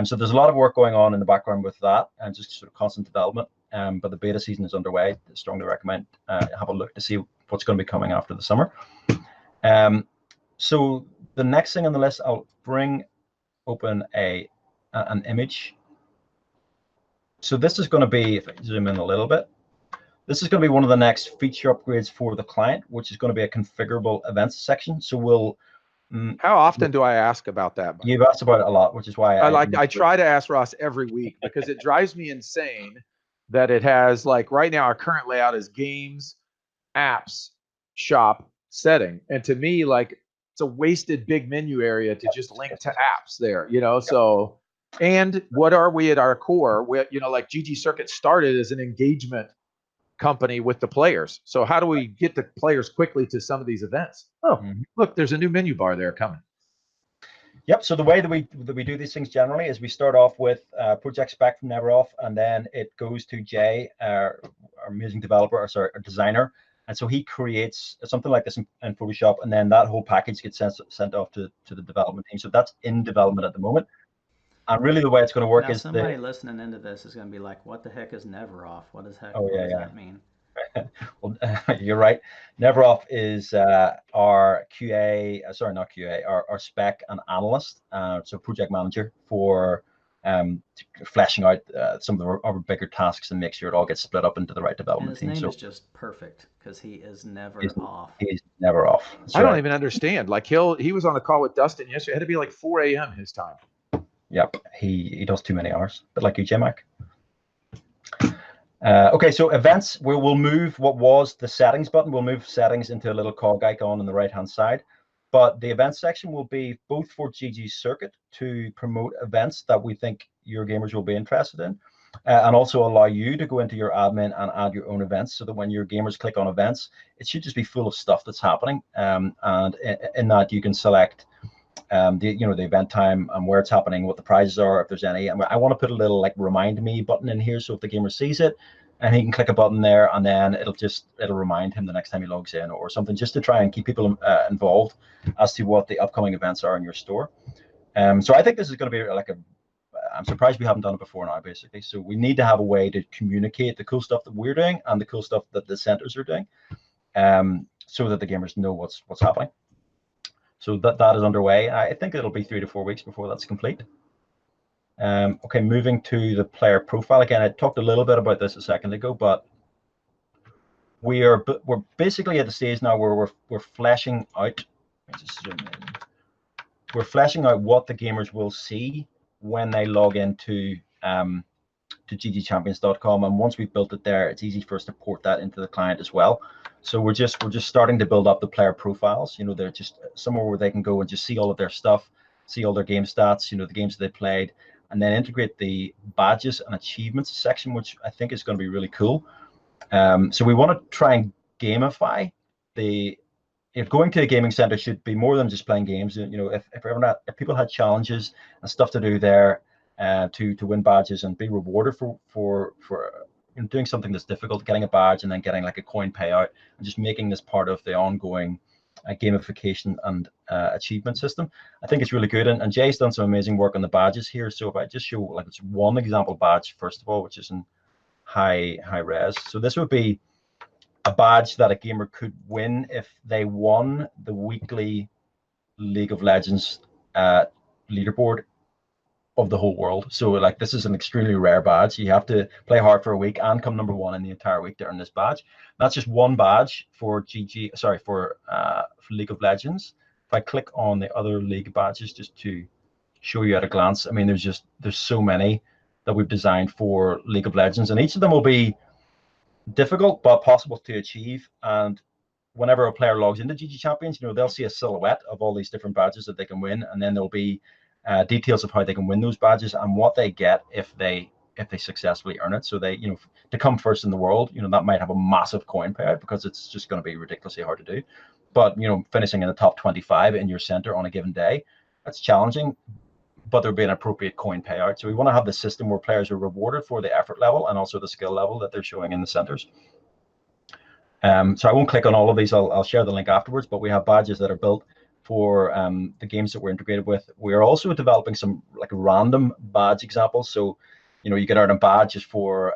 So there's a lot of work going on in the background with that, and just sort of constant development. But the beta season is underway. I strongly recommend have a look to see what's going to be coming after the summer. So the next thing on the list, I'll bring open a an image. So this is going to be, if I zoom in a little bit, this is going to be one of the next feature upgrades for the client, which is going to be a configurable events section. So we'll. How often do I ask about that? You've asked about it a lot, which is why I try to ask Ross every week, because it drives me insane that it has, like, right now our current layout is games, apps, shop, setting, and to me, like, it's a wasted big menu area to just link to apps there, you know. So, and what are we at our core? We, you know, like ggCircuit started as an engagement company with the players. So how do we get the players quickly to some of these events? Oh, look, there's a new menu bar there coming. Yep. So the way that we do these things generally is we start off with project spec from Neveroff, and then it goes to Jay, our amazing developer, or sorry, our designer, and so he creates something like this in Photoshop, and then that whole package gets sent off to the development team. So that's in development at the moment. And really, the way it's going to work now, is somebody listening into this is going to be like, "What the heck is Neveroff? What does that mean?" Well, you're right. Neveroff is our QA, sorry, not QA, our spec and analyst, so project manager for fleshing out some of our bigger tasks and make sure it all gets split up into the right development team. And his name is just perfect because he is never off. He's never off. I don't even understand. Like, he was on a call with Dustin yesterday. It had to be like 4 a.m. his time. Yep, he does too many hours, but like you, J-Mac. Okay, so events, we'll move what was the settings button. We'll move settings into a little cog icon on the right-hand side. But the events section will be both for ggCircuit to promote events that we think your gamers will be interested in, and also allow you to go into your admin and add your own events, so that when your gamers click on events, it should just be full of stuff that's happening. And in that you can select the event time and where it's happening, what the prizes are, if there's any. I want to put a little like remind me button in here, so if the gamer sees it, and he can click a button there, and then it'll remind him the next time he logs in or something, just to try and keep people involved as to what the upcoming events are in your store. So I think this is going to be like I'm surprised we haven't done it before now, basically. So we need to have a way to communicate the cool stuff that we're doing and the cool stuff that the centers are doing, so that the gamers know what's happening. So that is underway. I think it'll be 3 to 4 weeks before that's complete. Okay, moving to the player profile. Again, I talked a little bit about this a second ago, but we're basically at the stage now where we're fleshing out. Let me just zoom in. We're fleshing out what the gamers will see when they log into to ggchampions.com, and once we've built it there, it's easy for us to port that into the client as well. So we're just starting to build up the player profiles. You know, they're just somewhere where they can go and just see all of their stuff, see all their game stats, you know, the games that they played, and then integrate the badges and achievements section, which I think is going to be really cool. So we want to try and gamify going to a gaming center should be more than just playing games. You know, if people had challenges and stuff to do there, to win badges and be rewarded for doing something that's difficult, getting a badge and then getting like a coin payout, and just making this part of the ongoing gamification and achievement system. I think it's really good, and Jay's done some amazing work on the badges here. So if I just show like it's one example badge first of all, which is in high res. So this would be a badge that a gamer could win if they won the weekly League of Legends leaderboard of the whole world. So like this is an extremely rare badge. You have to play hard for a week and come number 1 in the entire week to earn this badge. That's just one badge for for League of Legends. If I click on the other league badges just to show you at a glance, I mean there's so many that we've designed for League of Legends, and each of them will be difficult but possible to achieve. And whenever a player logs into GG Champions, you know, they'll see a silhouette of all these different badges that they can win, and then there'll be details of how they can win those badges and what they get if they successfully earn it. So they, you know, to come first in the world, you know, that might have a massive coin payout because it's just going to be ridiculously hard to do. But, you know, finishing in the top 25 in your center on a given day, that's challenging, but there'll be an appropriate coin payout. So we want to have the system where players are rewarded for the effort level and also the skill level that they're showing in the centers. So I won't click on all of these. I'll share the link afterwards, but we have badges that are built for the games that we're integrated with. We're also developing some like random badge examples. So, you know, you get earn a badge just for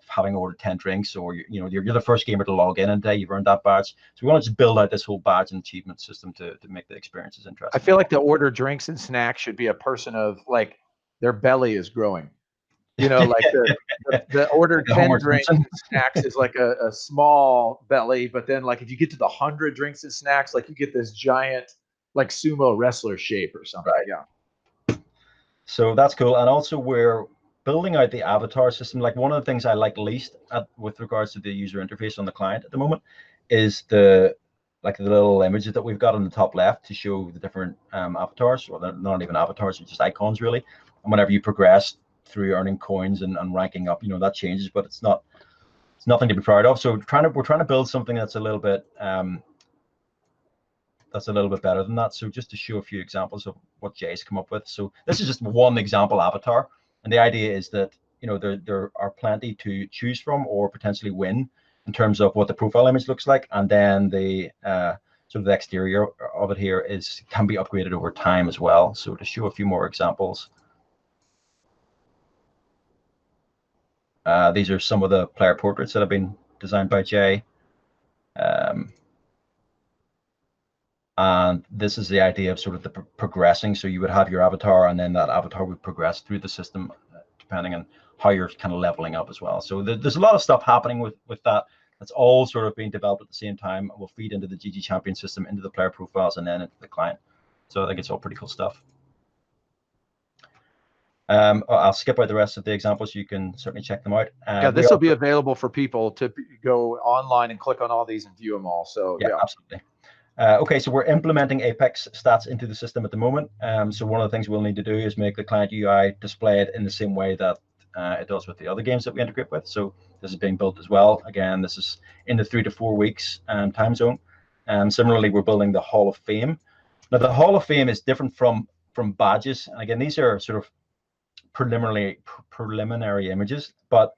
having ordered 10 drinks, or you know, you're the first gamer to log in a day, you've earned that badge. So we want to just build out this whole badge and achievement system to make the experiences interesting. I feel like the order drinks and snacks should be a person of like their belly is growing. You know, like the ordered 10 drinks and snacks is like a small belly, but then like if you get to the 100 drinks and snacks, like you get this giant like sumo wrestler shape or something. Right. Yeah. So that's cool. And also we're building out the avatar system. Like one of the things I like least with regards to the user interface on the client at the moment is the little images that we've got on the top left to show the different avatars, or they're not even avatars, they're just icons really. And whenever you progress through earning coins and ranking up, that changes, but it's nothing to be proud of. So we're trying to build something that's a little bit better than that. So just to show a few examples of what Jay's come up with. So this is just one example avatar, and the idea is that there are plenty to choose from or potentially win in terms of what the profile image looks like, and then the sort of the exterior of it here can be upgraded over time as well. So to show a few more examples. These are some of the player portraits that have been designed by Jay. And this is the idea of sort of the progressing. So you would have your avatar, and then that avatar would progress through the system depending on how you're kind of leveling up as well. So there's a lot of stuff happening with that. That's all sort of being developed at the same time. We'll feed into the GG Champion system, into the player profiles, and then into the client. So I think it's all pretty cool stuff. I'll skip out the rest of the examples. You can certainly check them out. Yeah, this will be available for people to go online and click on all these and view them all. So yeah. Absolutely. Okay, so we're implementing Apex stats into the system at the moment. So one of the things we'll need to do is make the client UI display it in the same way that it does with the other games that we integrate with. So this is being built as well. Again, this is in the 3 to 4 weeks time zone. Similarly, we're building the Hall of Fame. Now, the Hall of Fame is different from badges. And again, these are sort of preliminary images, but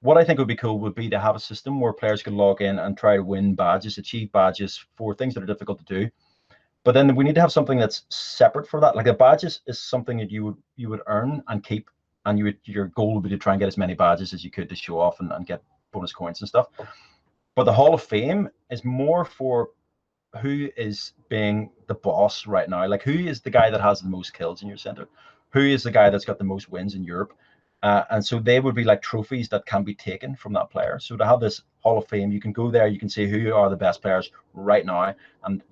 what I think would be cool would be to have a system where players could log in and try to win badges, achieve badges for things that are difficult to do. But then we need to have something that's separate for that. Like the badges is something that you would earn and keep, and your goal would be to try and get as many badges as you could to show off and get bonus coins and stuff. But the Hall of Fame is more for who is being the boss right now. Like who is the guy that has the most kills in your center? Who is the guy that's got the most wins in Europe? And so they would be like trophies that can be taken from that player. So to have this Hall of Fame, you can go there, you can see who are the best players right now, and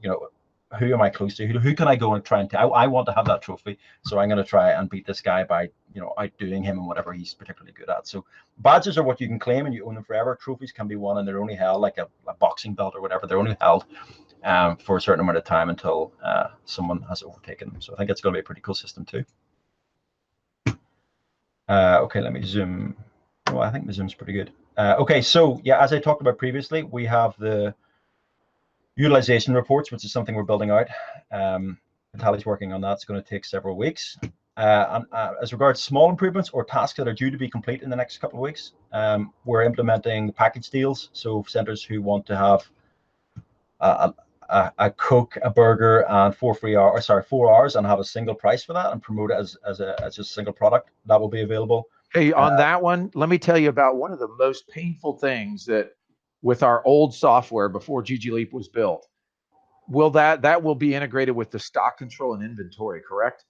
who am I close to? Who can I go and try and I want to have that trophy, so I'm going to try and beat this guy by outdoing him and whatever he's particularly good at. So badges are what you can claim and you own them forever. Trophies can be won and they're only held, like a boxing belt or whatever. They're only held for a certain amount of time until someone has overtaken them. So I think it's going to be a pretty cool system too. Okay, let me zoom. Well, I think the zoom's pretty good. Okay, so yeah, as I talked about previously, we have the utilization reports, which is something we're building out. Natalie's working on that. It's going to take several weeks. As regards small improvements or tasks that are due to be complete in the next couple of weeks, we're implementing package deals. So centers who want to have a Coke, a burger, and 4 hours, and have a single price for that and promote it as a single product, that will be available. Hey, on that one, let me tell you about one of the most painful things that with our old software before ggLeap was built. That will be integrated with the stock control and inventory, correct?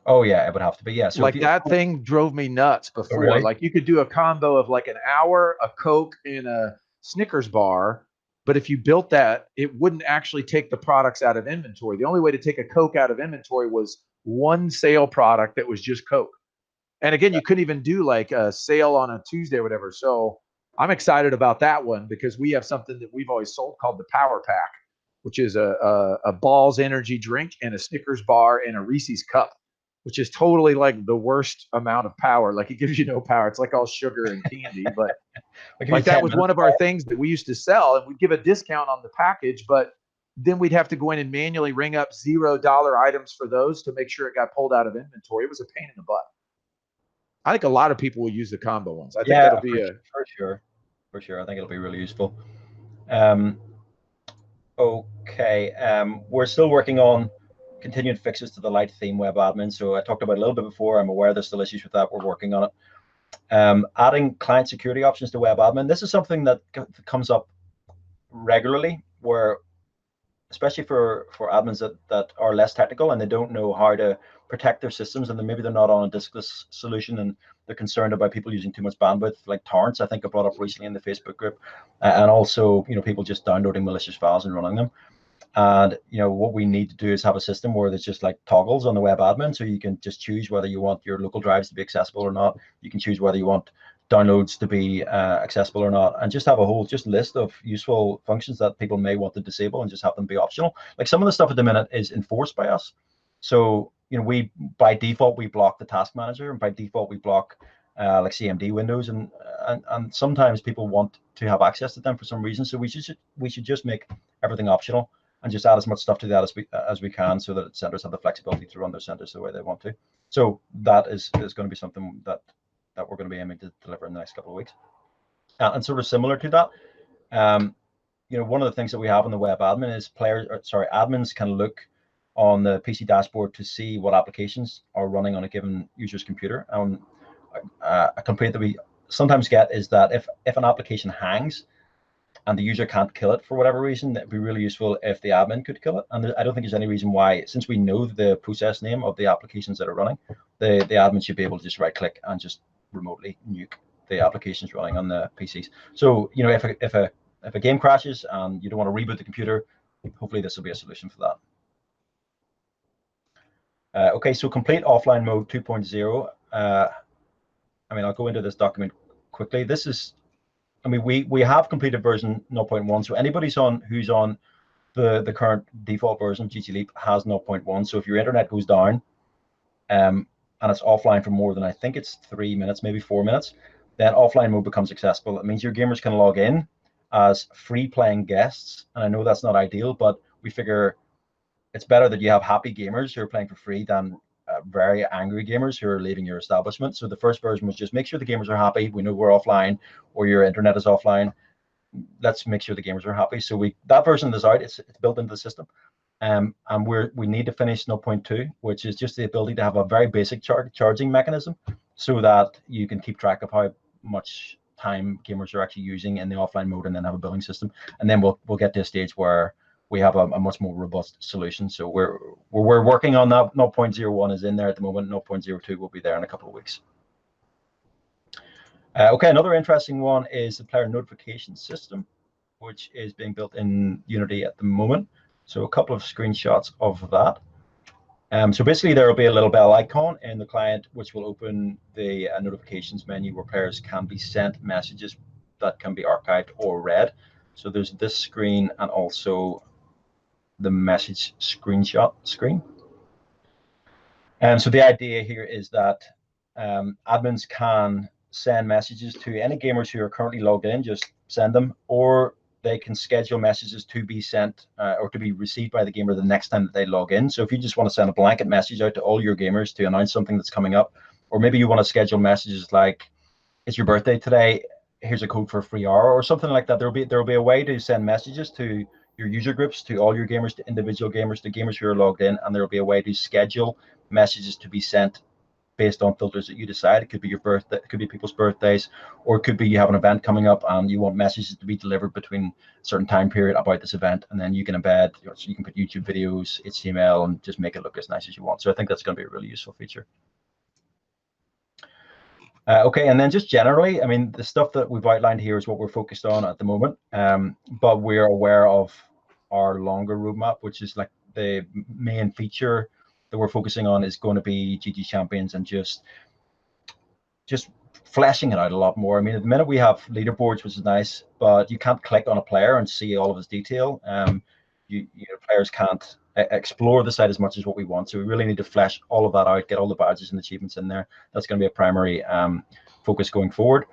Oh yeah, it would have to be. Yeah. So like that thing drove me nuts before. Really? Like you could do a combo of like an hour, a Coke, and a Snickers bar. But if you built that, it wouldn't actually take the products out of inventory. The only way to take a Coke out of inventory was one sale product that was just Coke. And again, you couldn't even do like a sale on a Tuesday or whatever. So I'm excited about that one because we have something that we've always sold called the Power Pack, which is a Balls energy drink and a Snickers bar and a Reese's cup, which is totally like the worst amount of power. Like it gives you no power. It's like all sugar and candy, but like that was one of our things that we used to sell, and we'd give a discount on the package, but then we'd have to go in and manually ring up $0 items for those to make sure it got pulled out of inventory. It was a pain in the butt. I think a lot of people will use the combo ones. I think that'll be for sure. I think it'll be really useful. Okay, we're still working on continued fixes to the light theme web admin. So I talked about it a little bit before. I'm aware there's still issues with that. We're working on it. Adding client security options to web admin. This is something that comes up regularly, where especially for admins that are less technical and they don't know how to protect their systems, and then maybe they're not on a diskless solution and they're concerned about people using too much bandwidth, like torrents. I think I brought up recently in the Facebook group, and also people just downloading malicious files and running them. And what we need to do is have a system where there's just like toggles on the web admin, so you can just choose whether you want your local drives to be accessible or not. You can choose whether you want downloads to be accessible or not, and just have a whole list of useful functions that people may want to disable and just have them be optional. Like some of the stuff at the minute is enforced by us, so we by default we block the task manager, and by default we block like CMD windows, and sometimes people want to have access to them for some reason. So we should just make everything optional and just add as much stuff to that as we can, so that centers have the flexibility to run their centers the way they want to. So that is going to be something that we're going to be aiming to deliver in the next couple of weeks. And sort of similar to that, one of the things that we have in the web admin is admins can look on the PC dashboard to see what applications are running on a given user's computer. A complaint that we sometimes get is that if an application hangs and the user can't kill it for whatever reason, it'd be really useful if the admin could kill it. And I don't think there's any reason why, since we know the process name of the applications that are running, the admin should be able to just right click and just remotely nuke the applications running on the PCs. So if a game crashes and you don't want to reboot the computer, hopefully this will be a solution for that. Okay, so complete offline mode 2.0. I'll go into this document quickly. This is, we have completed version 0.1. So anybody who's on the current default version, ggLeap, has 0.1. So if your internet goes down, and it's offline for more than, I think it's 3 minutes, maybe 4 minutes, then offline mode becomes accessible. It means your gamers can log in as free playing guests. And I know that's not ideal, but we figure it's better that you have happy gamers who are playing for free than very angry gamers who are leaving your establishment. So the first version was just make sure the gamers are happy. We know we're offline, or your internet is offline. Let's make sure the gamers are happy. So that version is out. It's built into the system. And we need to finish 0.2, which is just the ability to have a very basic charging mechanism, so that you can keep track of how much time gamers are actually using in the offline mode, and then have a billing system. And then we'll get to a stage where we have a much more robust solution. So we're working on that. 0.01 is in there at the moment. 0.02 will be there in a couple of weeks. Okay, another interesting one is the player notification system, which is being built in Unity at the moment. So a couple of screenshots of that. So basically there will be a little bell icon in the client, which will open the notifications menu, where players can be sent messages that can be archived or read. So there's this screen and also the message screenshot screen. And so the idea here is that admins can send messages to any gamers who are currently logged in, just send them, or they can schedule messages to be sent or to be received by the gamer the next time that they log in. So if you just want to send a blanket message out to all your gamers to announce something that's coming up, or maybe you want to schedule messages like, it's your birthday today, here's a code for a free hour, or something like that. There'll be a way to send messages to your user groups, to all your gamers, to individual gamers, to gamers who are logged in, and there'll be a way to schedule messages to be sent based on filters that you decide. It could be your birthday, it could be people's birthdays, or it could be you have an event coming up and you want messages to be delivered between a certain time period about this event, and then you can embed, so you can put YouTube videos, HTML, and just make it look as nice as you want. So I think that's going to be a really useful feature. Okay, and then just generally, the stuff that we've outlined here is what we're focused on at the moment, but we're aware of our longer roadmap, which is like the main feature that we're focusing on is going to be GG Champions, and just fleshing it out a lot more. At the minute we have leaderboards, which is nice, but you can't click on a player and see all of his detail. Players can't explore the site as much as what we want. So we really need to flesh all of that out, get all the badges and achievements in there. That's going to be a primary focus going forward.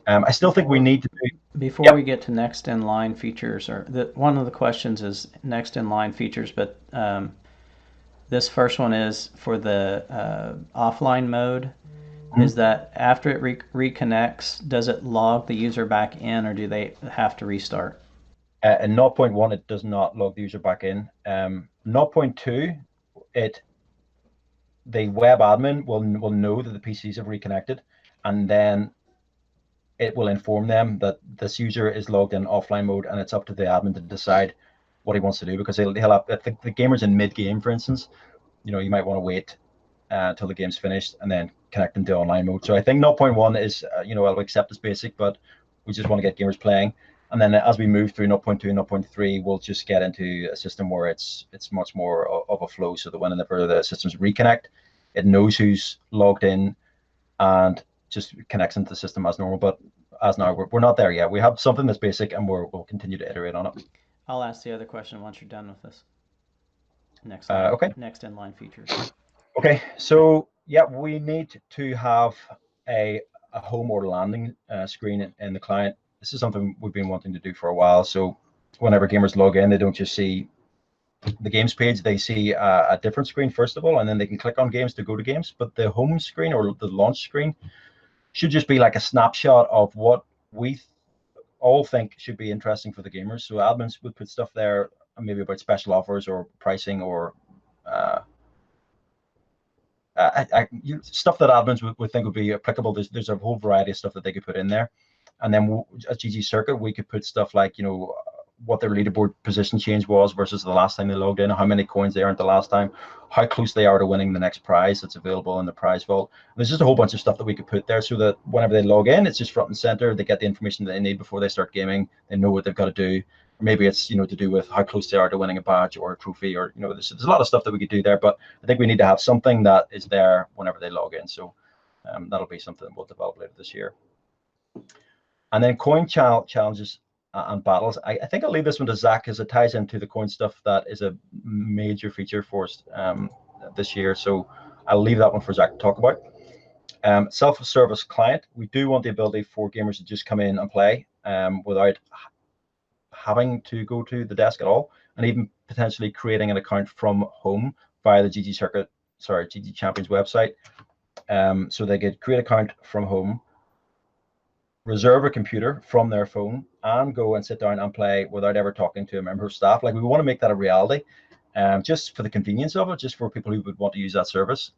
I still think we need to do... Before we get to next in line features, or one of the questions is next in line features, but this first one is for the offline mode. Is that after it reconnects, does it log the user back in, or do they have to restart? In 0.1, it does not log the user back in. 0.2, the web admin will know that the PCs have reconnected, and then it will inform them that this user is logged in offline mode, and it's up to the admin to decide what he wants to do, because he'll have, I think the gamers in mid game, for instance, you know, you might want to wait until the game's finished and then connect them to online mode. So I think 0.1 is, you know, I'll accept as basic, but we just want to get gamers playing. And then as we move through 0.2 and 0.3, we'll just get into a system where it's much more of a flow, so that whenever the systems reconnect, it knows who's logged in and just connects into the system as normal. But as now, we're not there yet. We have something that's basic, and we'll continue to iterate on it. I'll ask the other question once you're done with this. Next inline features. Okay, so yeah, we need to have a home or landing screen in the client. This is something we've been wanting to do for a while. So whenever gamers log in, they don't just see the games page, they see a different screen first of all, and then they can click on games to go to games. But the home screen or the launch screen should just be like a snapshot of what we all think should be interesting for the gamers. So admins would put stuff there, maybe about special offers or pricing, or stuff that admins would think would be applicable. There's a whole variety of stuff that they could put in there. And then at ggCircuit, we could put stuff like, you know, what their leaderboard position change was versus the last time they logged in, how many coins they earned the last time, how close they are to winning the next prize that's available in the prize vault. And there's just a whole bunch of stuff that we could put there, so that whenever they log in, it's just front and center. They get the information that they need before they start gaming. They know what they've got to do. Or maybe it's, you know, to do with how close they are to winning a badge or a trophy, or, you know, there's a lot of stuff that we could do there. But I think we need to have something that is there whenever they log in. So that'll be something that we'll develop later this year. And then coin challenges and battles. I think I'll leave this one to Zach, because it ties into the coin stuff that is a major feature for us this year. So I'll leave that one for Zach to talk about. Self-service client. We do want the ability for gamers to just come in and play without having to go to the desk at all, and even potentially creating an account from home via the GG Champions website. So they could create an account from home, reserve a computer from their phone, and go and sit down and play without ever talking to a member of staff. Like, we want to make that a reality, just for the convenience of it, just for people who would want to use that service.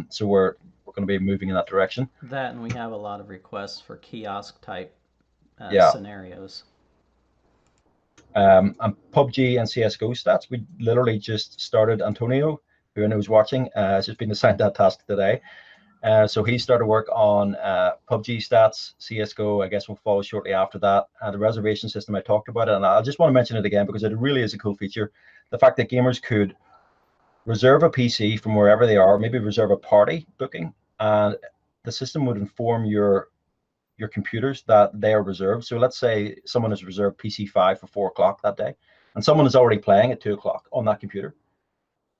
So we're going to be moving in that direction. That, and we have a lot of requests for kiosk type scenarios. And PUBG and CSGO stats, we literally just started. Antonio, who I know is watching, has just been assigned that task today. So he started work on PUBG stats. CSGO, I guess, will follow shortly after that. The reservation system, I talked about it, and I just want to mention it again because it really is a cool feature. The fact that gamers could reserve a PC from wherever they are, maybe reserve a party booking, and the system would inform your computers that they are reserved. So let's say someone has reserved PC 5 for 4 o'clock that day, and someone is already playing at 2 o'clock on that computer.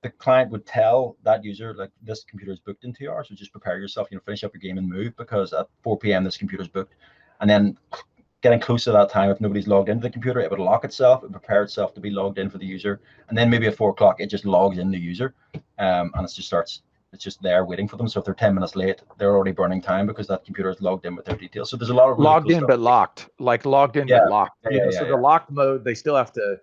The client would tell that user, like, this computer is booked in 2 hours, so just prepare yourself, you know, finish up your game and move, because at 4 p.m. this computer is booked. And then getting close to that time, if nobody's logged into the computer, it would lock itself and prepare itself to be logged in for the user. And then maybe at 4 o'clock, it just logs in the user, and it's just there waiting for them. So if they're 10 minutes late, they're already burning time because that computer is logged in with their details. So there's a lot of really logged cool in stuff. but locked, like logged in but locked. So the locked mode, they still have to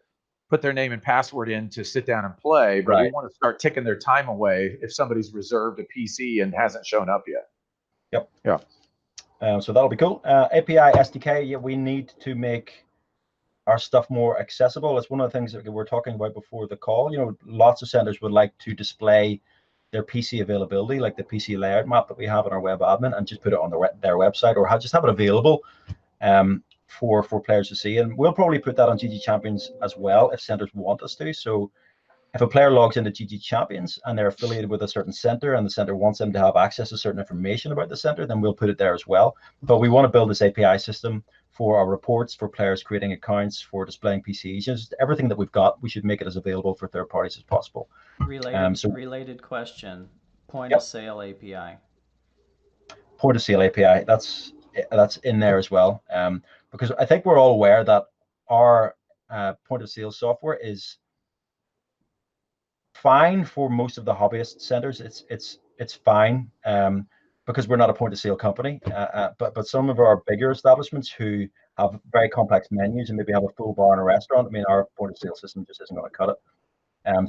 put their name and password in to sit down and play, but we want to start ticking their time away if somebody's reserved a PC and hasn't shown up yet. Yep. Yeah. So that'll be cool. API SDK, yeah, we need to make our stuff more accessible. It's one of the things that we were talking about before the call. You know, lots of centers would like to display their PC availability, like the PC layout map that we have in our web admin, and just put it on their website, or just have it available for players to see. And we'll probably put that on GG Champions as well if centers want us to. So if a player logs into GG Champions and they're affiliated with a certain center, and the center wants them to have access to certain information about the center, then we'll put it there as well. But we want to build this API system for our reports, for players creating accounts, for displaying PCs, just everything that we've got. We should make it as available for third parties as possible. Related question, point of sale API. Point of sale API, that's in there as well, because I think we're all aware that our point of sale software is fine for most of the hobbyist centers. It's fine because we're not a point of sale company, but some of our bigger establishments who have very complex menus and maybe have a full bar in a restaurant, I mean, our point of sale system just isn't going to cut it.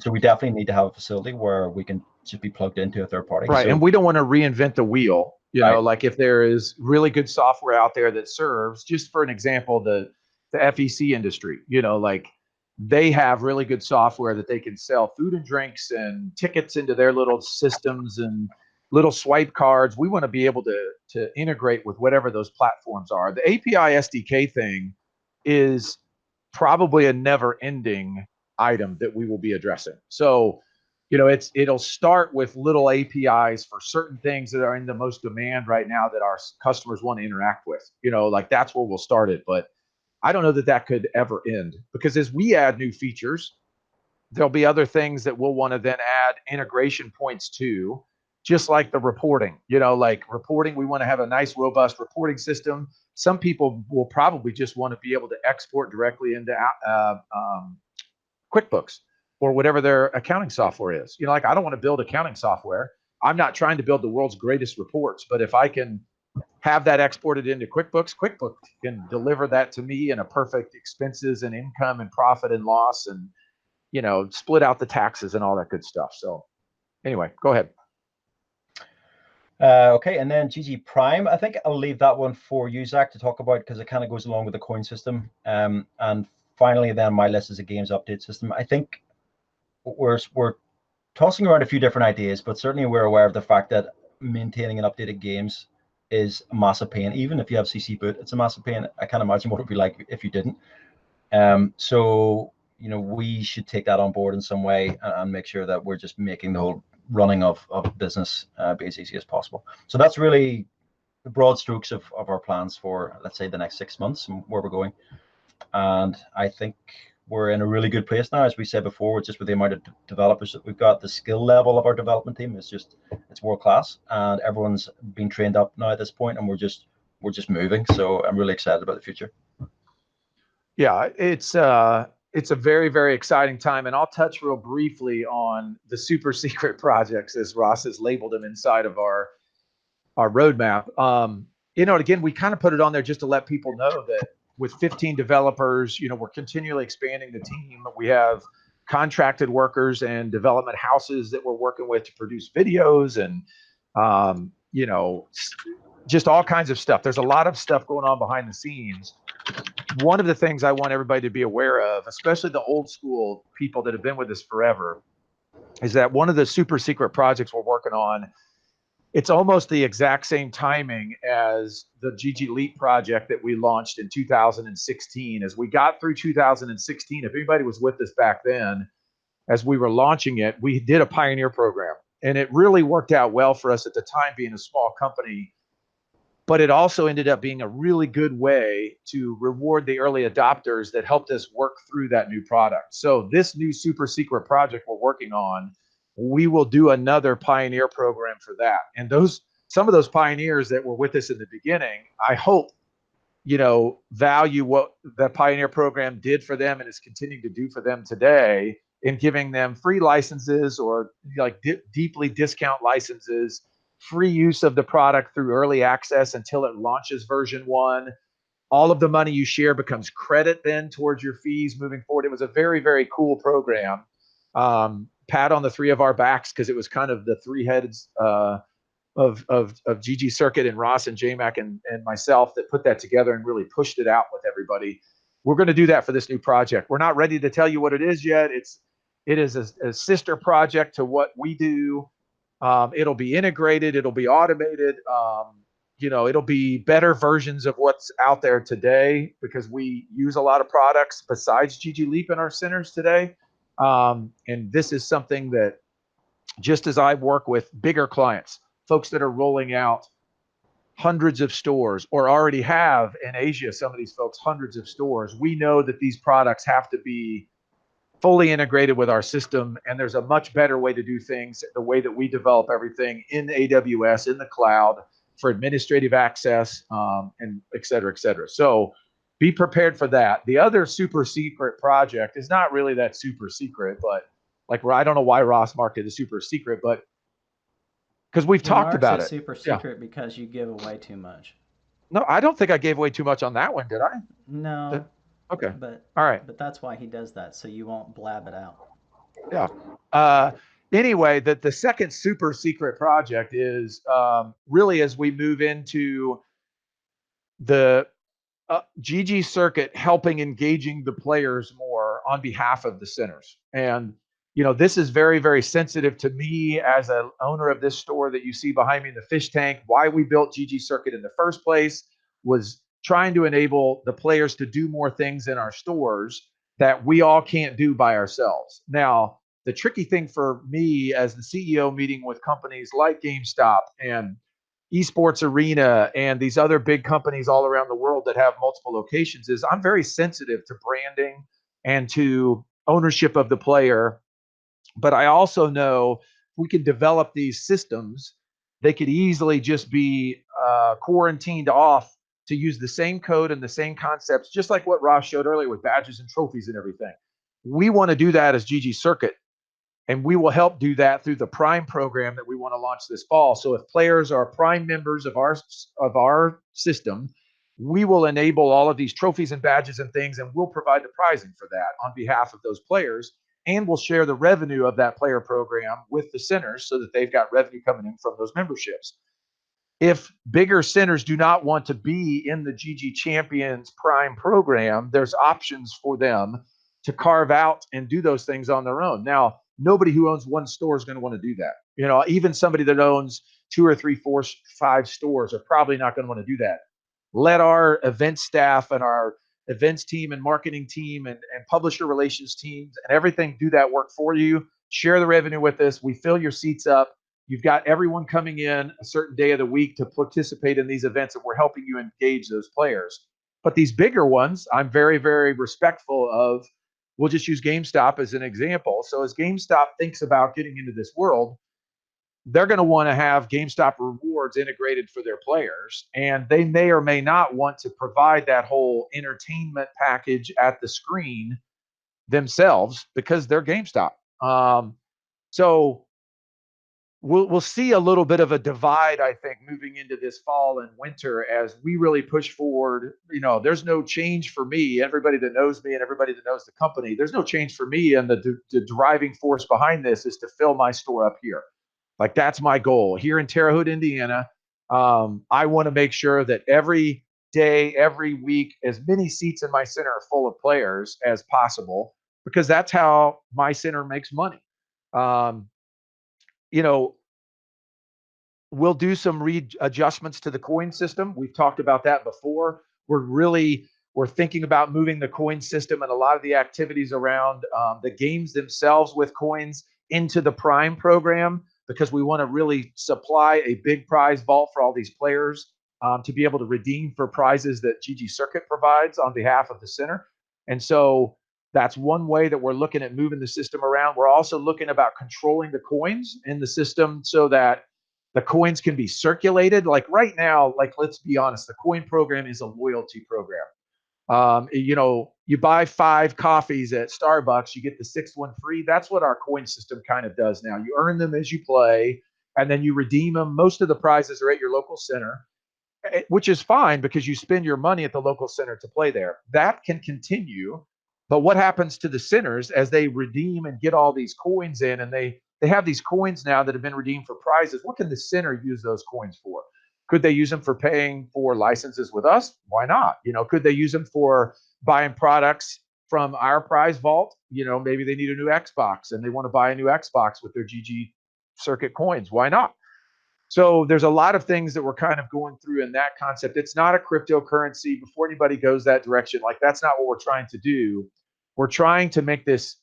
So we definitely need to have a facility where we can just be plugged into a third party. Right, so, and we don't want to reinvent the wheel. You know, like if there is really good software out there that serves, just for an example, the FEC industry, you know, like they have really good software that they can sell food and drinks and tickets into their little systems and little swipe cards. We want to be able to integrate with whatever those platforms are. The API SDK thing is probably a never-ending item that we will be addressing. So, it'll start with little APIs for certain things that are in the most demand right now that our customers want to interact with. Like that's where we'll start it. But I don't know that could ever end, because as we add new features, there'll be other things that we'll want to then add integration points to, just like the reporting. Like reporting, we want to have a nice, robust reporting system. Some people will probably just want to be able to export directly into QuickBooks or whatever their accounting software is. Like I don't want to build accounting software. I'm not trying to build the world's greatest reports, but if I can have that exported into QuickBooks can deliver that to me in a perfect expenses and income and profit and loss and, split out the taxes and all that good stuff. So anyway, go ahead. Okay, and then GG Prime, I think I'll leave that one for you, Zach, to talk about, because it kind of goes along with the coin system. And finally, then my list is a games update system. I think we're tossing around a few different ideas, but certainly we're aware of the fact that maintaining and updated games is a massive pain. Even if you have CC boot, it's a massive pain. I can't imagine what it would be like if you didn't. So we should take that on board in some way and make sure that we're just making the whole running of business be as easy as possible. So that's really the broad strokes of our plans for, let's say, the next 6 months and where we're going. And I think we're in a really good place now, as we said before, just with the amount of developers that we've got. The skill level of our development team is it's world class, and everyone's been trained up now at this point, and we're just moving. So I'm really excited about the future. Yeah, it's a very, very exciting time, and I'll touch real briefly on the super secret projects, as Ross has labeled them inside of our roadmap. And again, we kind of put it on there just to let people know that with 15 developers, we're continually expanding the team. We have contracted workers and development houses that we're working with to produce videos and, just all kinds of stuff. There's a lot of stuff going on behind the scenes. One of the things I want everybody to be aware of, especially the old school people that have been with us forever, is that one of the super secret projects we're working on, it's almost the exact same timing as the ggLeap project that we launched in 2016. As we got through 2016, if anybody was with us back then, as we were launching it, we did a pioneer program. And it really worked out well for us at the time, being a small company. But it also ended up being a really good way to reward the early adopters that helped us work through that new product. So this new super secret project we're working on, we will do another pioneer program for that. And some of those pioneers that were with us in the beginning, I hope, value what the pioneer program did for them and is continuing to do for them today in giving them free licenses or deeply discount licenses, free use of the product through early access until it launches version 1. All of the money you share becomes credit then towards your fees moving forward. It was a very, very cool program. Pat on the three of our backs, because it was kind of the three heads of ggCircuit and Ross and JMac and myself that put that together and really pushed it out with everybody. We're going to do that for this new project. We're not ready to tell you what it is yet. It is a sister project to what we do. It'll be integrated. It'll be automated. It'll be better versions of what's out there today, because we use a lot of products besides ggLeap in our centers today. And this is something that, just as I work with bigger clients, folks that are rolling out hundreds of stores or already have in Asia, some of these folks, hundreds of stores, we know that these products have to be fully integrated with our system. And there's a much better way to do things, the way that we develop everything in AWS, in the cloud, for administrative access, and et cetera, et cetera. So be prepared for that. The other super secret project is not really that super secret, but I don't know why Ross marked it as super secret, but because we've talked about it. Super secret because you give away too much. No, I don't think I gave away too much on that one, did I? No. Okay. But all right. But that's why he does that, so you won't blab it out. Yeah. Anyway, the second super secret project is really as we move into the ggCircuit helping engaging the players more on behalf of the centers. And this is very, very sensitive to me as an owner of this store that you see behind me in the fish tank. Why we built ggCircuit in the first place was trying to enable the players to do more things in our stores that we all can't do by ourselves. Now, the tricky thing for me as the CEO meeting with companies like GameStop and Esports Arena and these other big companies all around the world that have multiple locations is I'm very sensitive to branding and to ownership of the player. But I also know we can develop these systems, they could easily just be quarantined off to use the same code and the same concepts, just like what Ross showed earlier with badges and trophies and everything. We want to do that as ggCircuit, and we will help do that through the Prime program that we want to launch this fall. So if players are Prime members of our system, we will enable all of these trophies and badges and things, and we'll provide the prizing for that on behalf of those players. And we'll share the revenue of that player program with the centers so that they've got revenue coming in from those memberships. If bigger centers do not want to be in the GG Champions Prime program, there's options for them to carve out and do those things on their own. Now, nobody who owns one store is going to want to do that. Even somebody that owns 2 or 3, 4, 5 stores are probably not going to want to do that. Let our event staff and our events team and marketing team and publisher relations teams and everything do that work for you. Share the revenue with us. We fill your seats up. You've got everyone coming in a certain day of the week to participate in these events, and we're helping you engage those players. But these bigger ones, I'm very, very respectful of. We'll just use GameStop as an example. So as GameStop thinks about getting into this world, they're going to want to have GameStop rewards integrated for their players, and they may or may not want to provide that whole entertainment package at the screen themselves because they're GameStop. So we'll see a little bit of a divide, I think, moving into this fall and winter as we really push forward. There's no change for me. Everybody that knows me and everybody that knows the company, there's no change for me. And the driving force behind this is to fill my store up here. Like, that's my goal here in Terre Haute, Indiana. I want to make sure that every day, every week, as many seats in my center are full of players as possible, because that's how my center makes money. We'll do some readjustments to the coin system. We've talked about that before. We're thinking about moving the coin system and a lot of the activities around the games themselves with coins into the Prime program, because we want to really supply a big prize vault for all these players to be able to redeem for prizes that ggCircuit provides on behalf of the center. And so that's one way that we're looking at moving the system around. We're also looking about controlling the coins in the system so that the coins can be circulated. Like right now, let's be honest, the coin program is a loyalty program. You buy 5 coffees at Starbucks, you get the 6th one free. That's what our coin system kind of does now. You earn them as you play, and then you redeem them. Most of the prizes are at your local center, which is fine because you spend your money at the local center to play there. That can continue. But what happens to the centers as they redeem and get all these coins in, and they have these coins now that have been redeemed for prizes? What can the center use those coins for? Could they use them for paying for licenses with us? Why not? Could they use them for buying products from our prize vault? Maybe they need a new Xbox and they want to buy a new Xbox with their ggCircuit coins. Why not? So there's a lot of things that we're kind of going through in that concept. It's not a cryptocurrency. Before anybody goes that direction, that's not what we're trying to do. We're trying to make this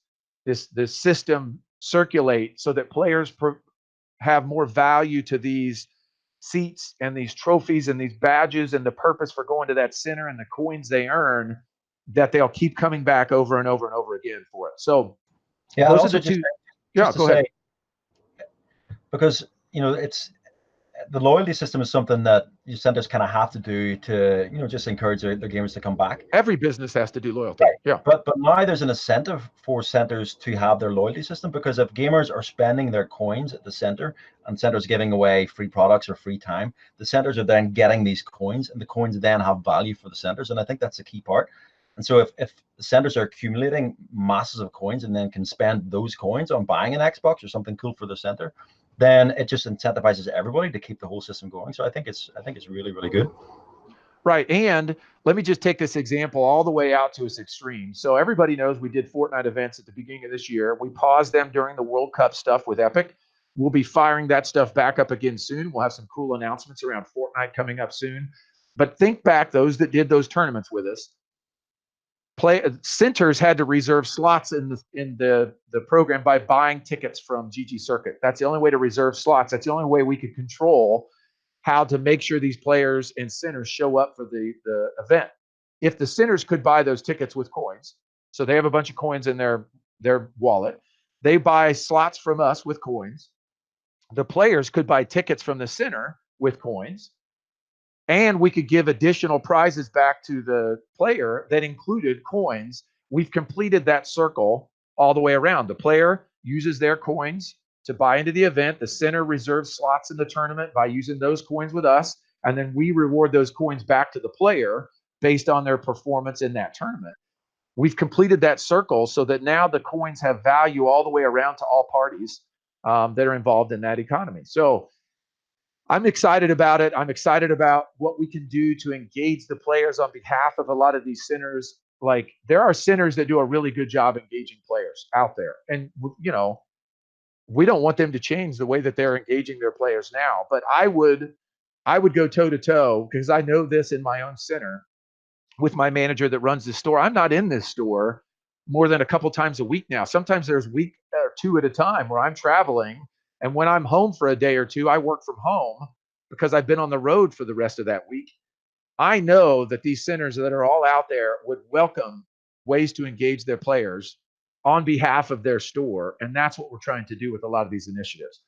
system circulate so that players have more value to these seats and these trophies and these badges and the purpose for going to that center and the coins they earn, that they'll keep coming back over and over and over again for it. So yeah, those are the two. Yeah, go ahead. Because it's the loyalty system is something that your centers kind of have to do to just encourage their gamers to come back. Every business has to do loyalty. Right. Yeah. But now there's an incentive for centers to have their loyalty system, because if gamers are spending their coins at the center and centers giving away free products or free time, the centers are then getting these coins, and the coins then have value for the centers. And I think that's the key part. And so if the centers are accumulating masses of coins and then can spend those coins on buying an Xbox or something cool for the center, then it just incentivizes everybody to keep the whole system going. So I think it's really, really good. Right. And let me just take this example all the way out to its extreme. So everybody knows we did Fortnite events at the beginning of this year. We paused them during the World Cup stuff with Epic. We'll be firing that stuff back up again soon. We'll have some cool announcements around Fortnite coming up soon. But think back, those that did those tournaments with us, centers had to reserve slots in the program by buying tickets from ggCircuit. That's the only way to reserve slots. That's the only way we could control how to make sure these players and centers show up for the event. If the centers could buy those tickets with coins, so they have a bunch of coins in their wallet, they buy slots from us with coins. The players could buy tickets from the center with coins, and we could give additional prizes back to the player that included coins. We've completed that circle all the way around. The player uses their coins to buy into the event. The center reserves slots in the tournament by using those coins with us, and then we reward those coins back to the player based on their performance in that tournament. We've completed that circle so that now the coins have value all the way around to all parties that are involved in that economy. So I'm excited about it. I'm excited about what we can do to engage the players on behalf of a lot of these centers. Like, there are centers that do a really good job engaging players out there. And, you know, we don't want them to change the way that they're engaging their players now. But I would go toe to toe, because I know this in my own center with my manager that runs the store. I'm not in this store more than a couple times a week now. Sometimes there's week or two at a time where I'm traveling. And when I'm home for a day or two, I work from home because I've been on the road for the rest of that week. I know that these centers that are all out there would welcome ways to engage their players on behalf of their store. And that's what we're trying to do with a lot of these initiatives.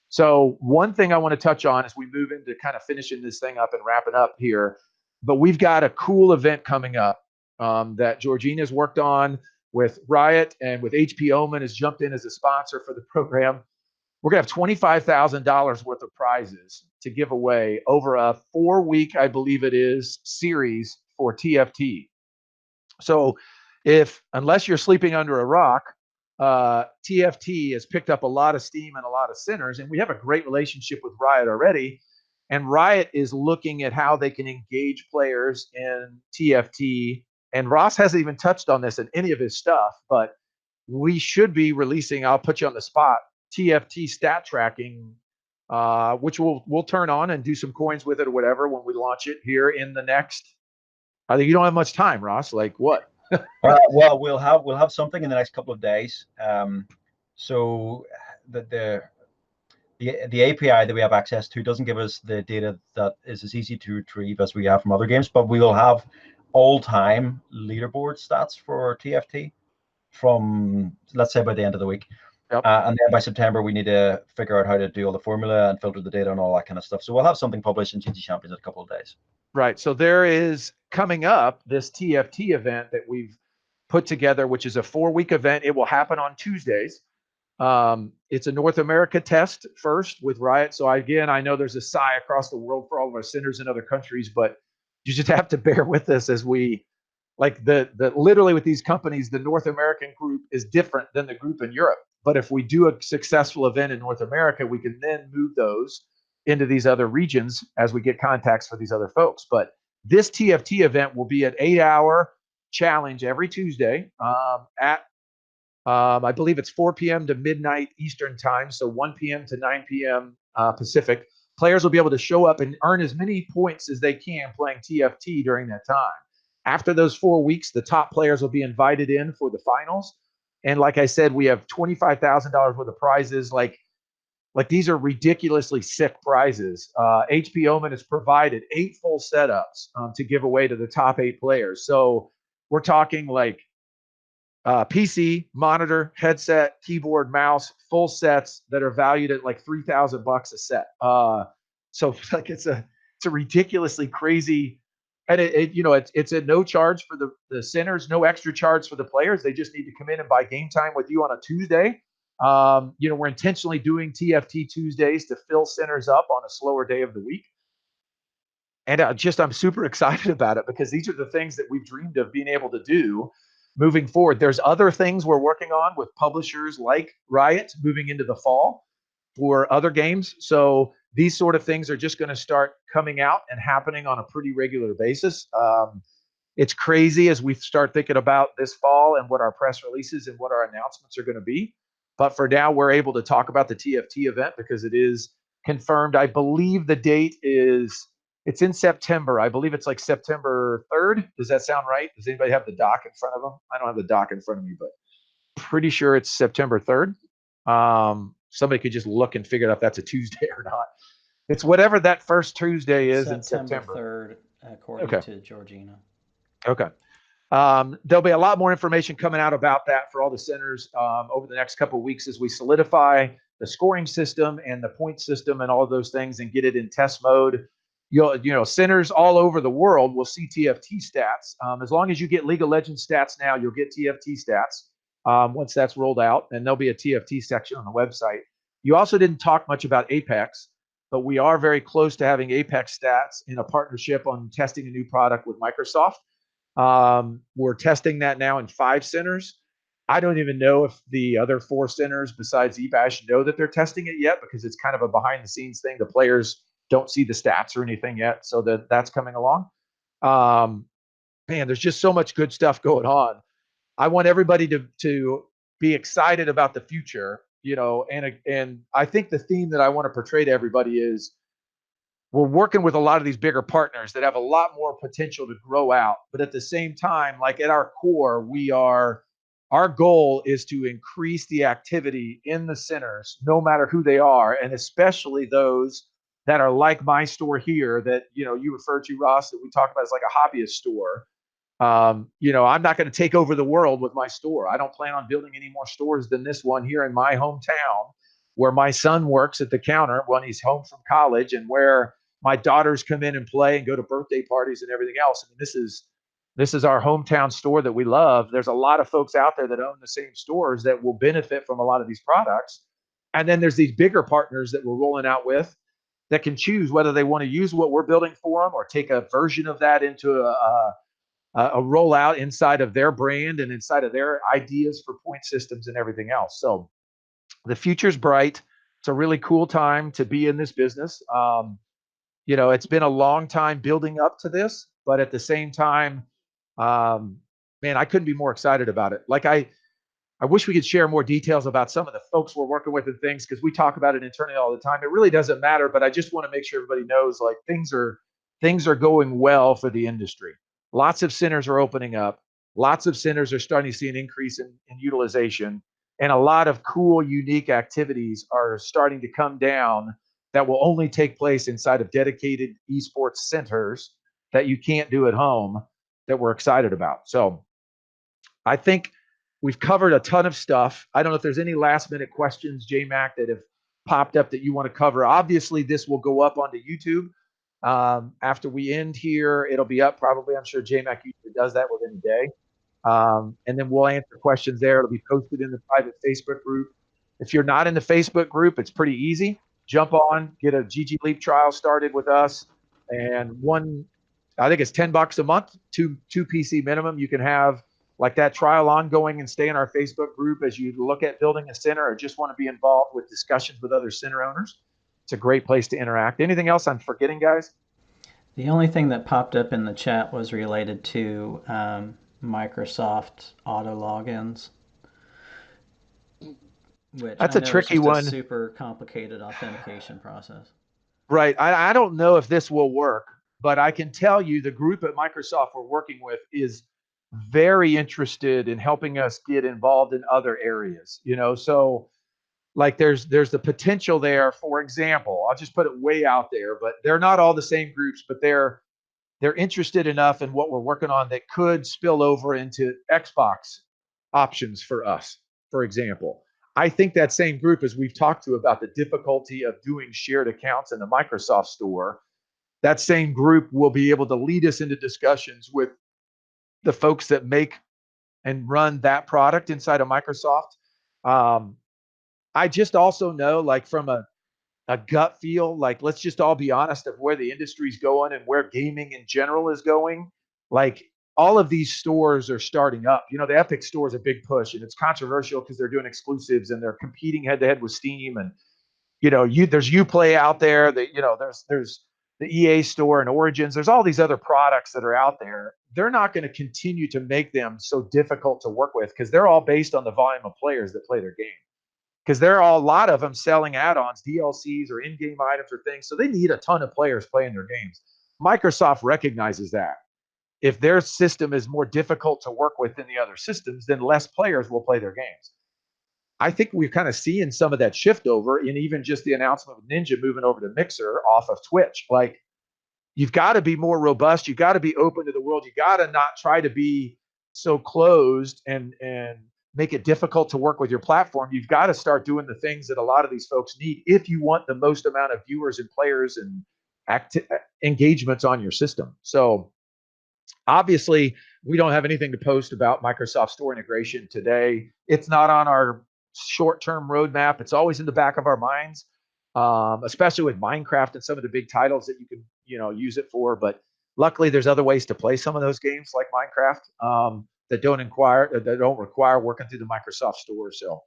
So one thing I want to touch on as we move into kind of finishing this thing up and wrapping up here, but we've got a cool event coming up that Georgina's worked on with Riot, and with HP Omen has jumped in as a sponsor for the program. We're going to have $25,000 worth of prizes to give away over a 4-week, I believe it is, series for TFT. So unless you're sleeping under a rock, TFT has picked up a lot of steam and a lot of centers, and we have a great relationship with Riot already. And Riot is looking at how they can engage players in TFT. And Ross hasn't even touched on this in any of his stuff, but we should be releasing, I'll put you on the spot, TFT stat tracking, which we'll turn on and do some coins with it or whatever when we launch it here in the next. I think you don't have much time, Ross. Like what? Well, we'll have something in the next couple of days. So the API that we have access to doesn't give us the data that is as easy to retrieve as we have from other games, but we will have all-time leaderboard stats for TFT from, let's say, by the end of the week. Yep. And then by September, we need to figure out how to do all the formula and filter the data and all that kind of stuff. So we'll have something published in GG Champions in a couple of days. Right. So there is coming up this TFT event that we've put together, which is a 4-week event. It will happen on Tuesdays. It's a North America test first with Riot. So again, I know there's a sigh across the world for all of our centers in other countries, but you just have to bear with us as we, like literally with these companies, the North American group is different than the group in Europe. But if we do a successful event in North America, we can then move those into these other regions as we get contacts for these other folks. But this TFT event will be an 8-hour challenge every Tuesday at I believe it's 4 p.m. to midnight Eastern time, so 1 p.m. to 9 p.m. Pacific. Players will be able to show up and earn as many points as they can playing TFT during that time. After those 4 weeks, the top players will be invited in for the finals. And like I said, we have $25,000 worth of prizes. Like these are ridiculously sick prizes. HP Omen has provided 8 full setups to give away to the top 8 players. So we're talking like PC, monitor, headset, keyboard, mouse, full sets that are valued at like $3,000 a set. So like it's a ridiculously crazy, and it's at no charge for the centers, no extra charge for the players. They just need to come in and buy game time with you on a Tuesday. We're intentionally doing TFT Tuesdays to fill centers up on a slower day of the week. And I'm super excited about it because these are the things that we've dreamed of being able to do moving forward. There's other things we're working on with publishers like Riot moving into the fall for other games. So these sort of things are just going to start coming out and happening on a pretty regular basis. It's crazy as we start thinking about this fall and what our press releases and what our announcements are going to be. But for now, we're able to talk about the TFT event because it is confirmed. I believe the date it's in September. I believe it's like September 3rd. Does that sound right? Does anybody have the doc in front of them? I don't have the doc in front of me, but pretty sure it's September 3rd. Somebody could just look and figure out if that's a Tuesday or not. It's whatever that first Tuesday is in September. September 3rd, according to Georgina. Okay. There'll be a lot more information coming out about that for all the centers over the next couple of weeks as we solidify the scoring system and the point system and all of those things and get it in test mode. Centers all over the world will see TFT stats. As long as you get League of Legends stats now, you'll get TFT stats once that's rolled out, and there'll be a TFT section on the website. You also didn't talk much about Apex, but we are very close to having Apex stats in a partnership on testing a new product with Microsoft. We're testing that now in 5 centers. I don't even know if the other 4 centers besides eBash know that they're testing it yet because it's kind of a behind the scenes thing. The players don't see the stats or anything yet, so that's coming along. Man, there's just so much good stuff going on. I want everybody to be excited about the future, and I think the theme that I want to portray to everybody is we're working with a lot of these bigger partners that have a lot more potential to grow out. But at the same time, like at our core, our goal is to increase the activity in the centers, no matter who they are, and especially those that are like my store here that, you referred to, Ross, that we talk about as like a hobbyist store. I'm not going to take over the world with my store. I don't plan on building any more stores than this one here in my hometown, where my son works at the counter when he's home from college, and where my daughters come in and play and go to birthday parties and everything else. I mean, this is our hometown store that we love. There's a lot of folks out there that own the same stores that will benefit from a lot of these products. And then there's these bigger partners that we're rolling out with that can choose whether they want to use what we're building for them or take a version of that into a rollout inside of their brand and inside of their ideas for point systems and everything else. So the future's bright. It's a really cool time to be in this business. It's been a long time building up to this, but at the same time, man, I couldn't be more excited about it. Like I wish we could share more details about some of the folks we're working with and things, because we talk about it internally all the time. It really doesn't matter, but I just want to make sure everybody knows like things are going well for the industry. Lots of centers are opening up. Lots of centers are starting to see an increase in utilization, and a lot of cool, unique activities are starting to come down that will only take place inside of dedicated esports centers that you can't do at home, that we're excited about. So I think we've covered a ton of stuff. I don't know if there's any last minute questions, J-Mac, that have popped up that you want to cover. Obviously, this will go up onto YouTube. After we end here, it'll be up probably. I'm sure J-Mac usually does that within a day. And then we'll answer questions there. It'll be posted in the private Facebook group. If you're not in the Facebook group, it's pretty easy. Jump on, get a ggLeap trial started with us. And I think it's $10 a month, two PC minimum. You can have like that trial ongoing and stay in our Facebook group as you look at building a center or just want to be involved with discussions with other center owners. It's a great place to interact. Anything else I'm forgetting, guys? The only thing that popped up in the chat was related to Microsoft auto logins. That's a tricky one. Super complicated authentication process. Right. I don't know if this will work, but I can tell you the group at Microsoft we're working with is very interested in helping us get involved in other areas. So like there's the potential there. For example, I'll just put it way out there, but they're not all the same groups, but they're interested enough in what we're working on that could spill over into Xbox options for us, for example. I think that same group, as we've talked to about the difficulty of doing shared accounts in the Microsoft store, that same group will be able to lead us into discussions with the folks that make and run that product inside of Microsoft. I just also know, like from a gut feel, like let's just all be honest of where the industry's going and where gaming in general is going. Like all of these stores are starting up. The Epic store is a big push, and it's controversial because they're doing exclusives and they're competing head to head with Steam. And there's Uplay out there. That there's the EA store and Origins. There's all these other products that are out there. They're not going to continue to make them so difficult to work with because they're all based on the volume of players that play their game. Because there are a lot of them selling add-ons, DLCs, or in-game items or things. So they need a ton of players playing their games. Microsoft recognizes that. If their system is more difficult to work with than the other systems, then less players will play their games. I think we're kind of seeing some of that shift over in even just the announcement of Ninja moving over to Mixer off of Twitch. Like, you've got to be more robust. You've got to be open to the world. You got to not try to be so closed and make it difficult to work with your platform. You've got to start doing the things that a lot of these folks need if you want the most amount of viewers and players and engagements on your system. So obviously, we don't have anything to post about Microsoft Store integration today. It's not on our short-term roadmap. It's always in the back of our minds, especially with Minecraft and some of the big titles that you can use it for. But luckily, there's other ways to play some of those games like Minecraft that don't require working through the Microsoft Store. So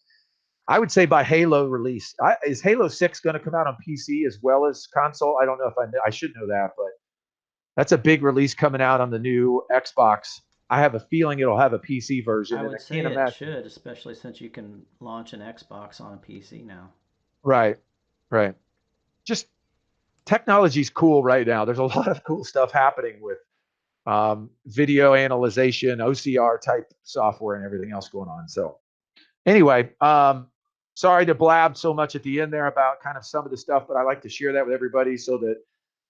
I would say by Halo release, is Halo 6 going to come out on PC as well as console? I don't know if I should know that, but that's a big release coming out on the new Xbox. I have a feeling it'll have a PC version. I would say it should, especially since you can launch an Xbox on a PC now. Right. Just technology's cool right now. There's a lot of cool stuff happening with video analyzation, OCR type software, and everything else going on. So anyway, sorry to blab so much at the end there about kind of some of the stuff, but I like to share that with everybody so that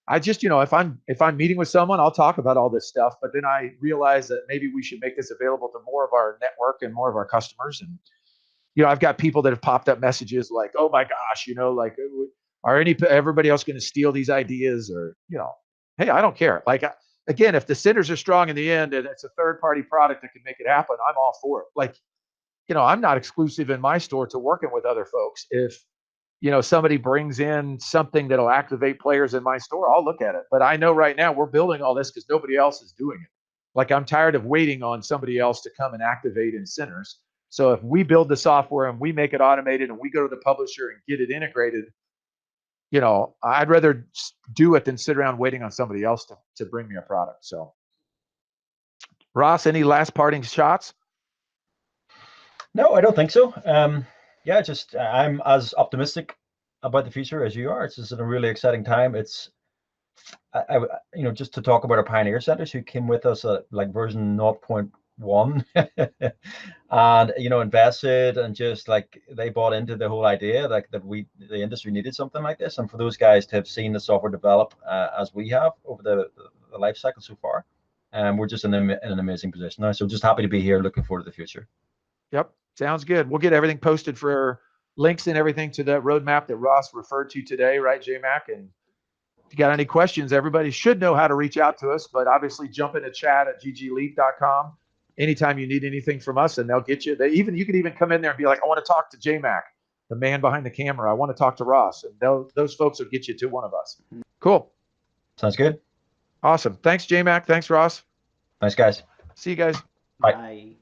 I just, if I'm meeting with someone, I'll talk about all this stuff, but then I realize that maybe we should make this available to more of our network and more of our customers. And, I've got people that have popped up messages like, oh my gosh, like, are everybody else going to steal these ideas? Or, hey, I don't care. Like, again, if the centers are strong in the end and it's a third-party product that can make it happen, I'm all for it. Like, I'm not exclusive in my store to working with other folks. If somebody brings in something that'll activate players in my store, I'll look at it. But I know right now we're building all this because nobody else is doing it. Like, I'm tired of waiting on somebody else to come and activate in centers. So if we build the software and we make it automated and we go to the publisher and get it integrated, I'd rather do it than sit around waiting on somebody else to bring me a product. So, Ross, any last parting shots? No, I don't think so. Yeah, just I'm as optimistic about the future as you are. It's just a really exciting time. It's, just to talk about our pioneer centers who came with us at like version 0.1 and invested and just like they bought into the whole idea like that the industry needed something like this, and for those guys to have seen the software develop as we have over the life cycle so far, we're just in an amazing position now. So just happy to be here, looking forward to the future. Yep. Sounds good. We'll get everything posted for links and everything to that roadmap that Ross referred to today, right, JMac? And if you got any questions, everybody should know how to reach out to us, but obviously jump into chat at ggleap.com anytime you need anything from us, and they'll get you. You could even come in there and be like, I want to talk to JMac, the man behind the camera. I want to talk to Ross, and those folks will get you to one of us. Cool. Sounds good. Awesome. Thanks, JMac. Thanks, Ross. Thanks, guys. See you guys. Bye. Bye.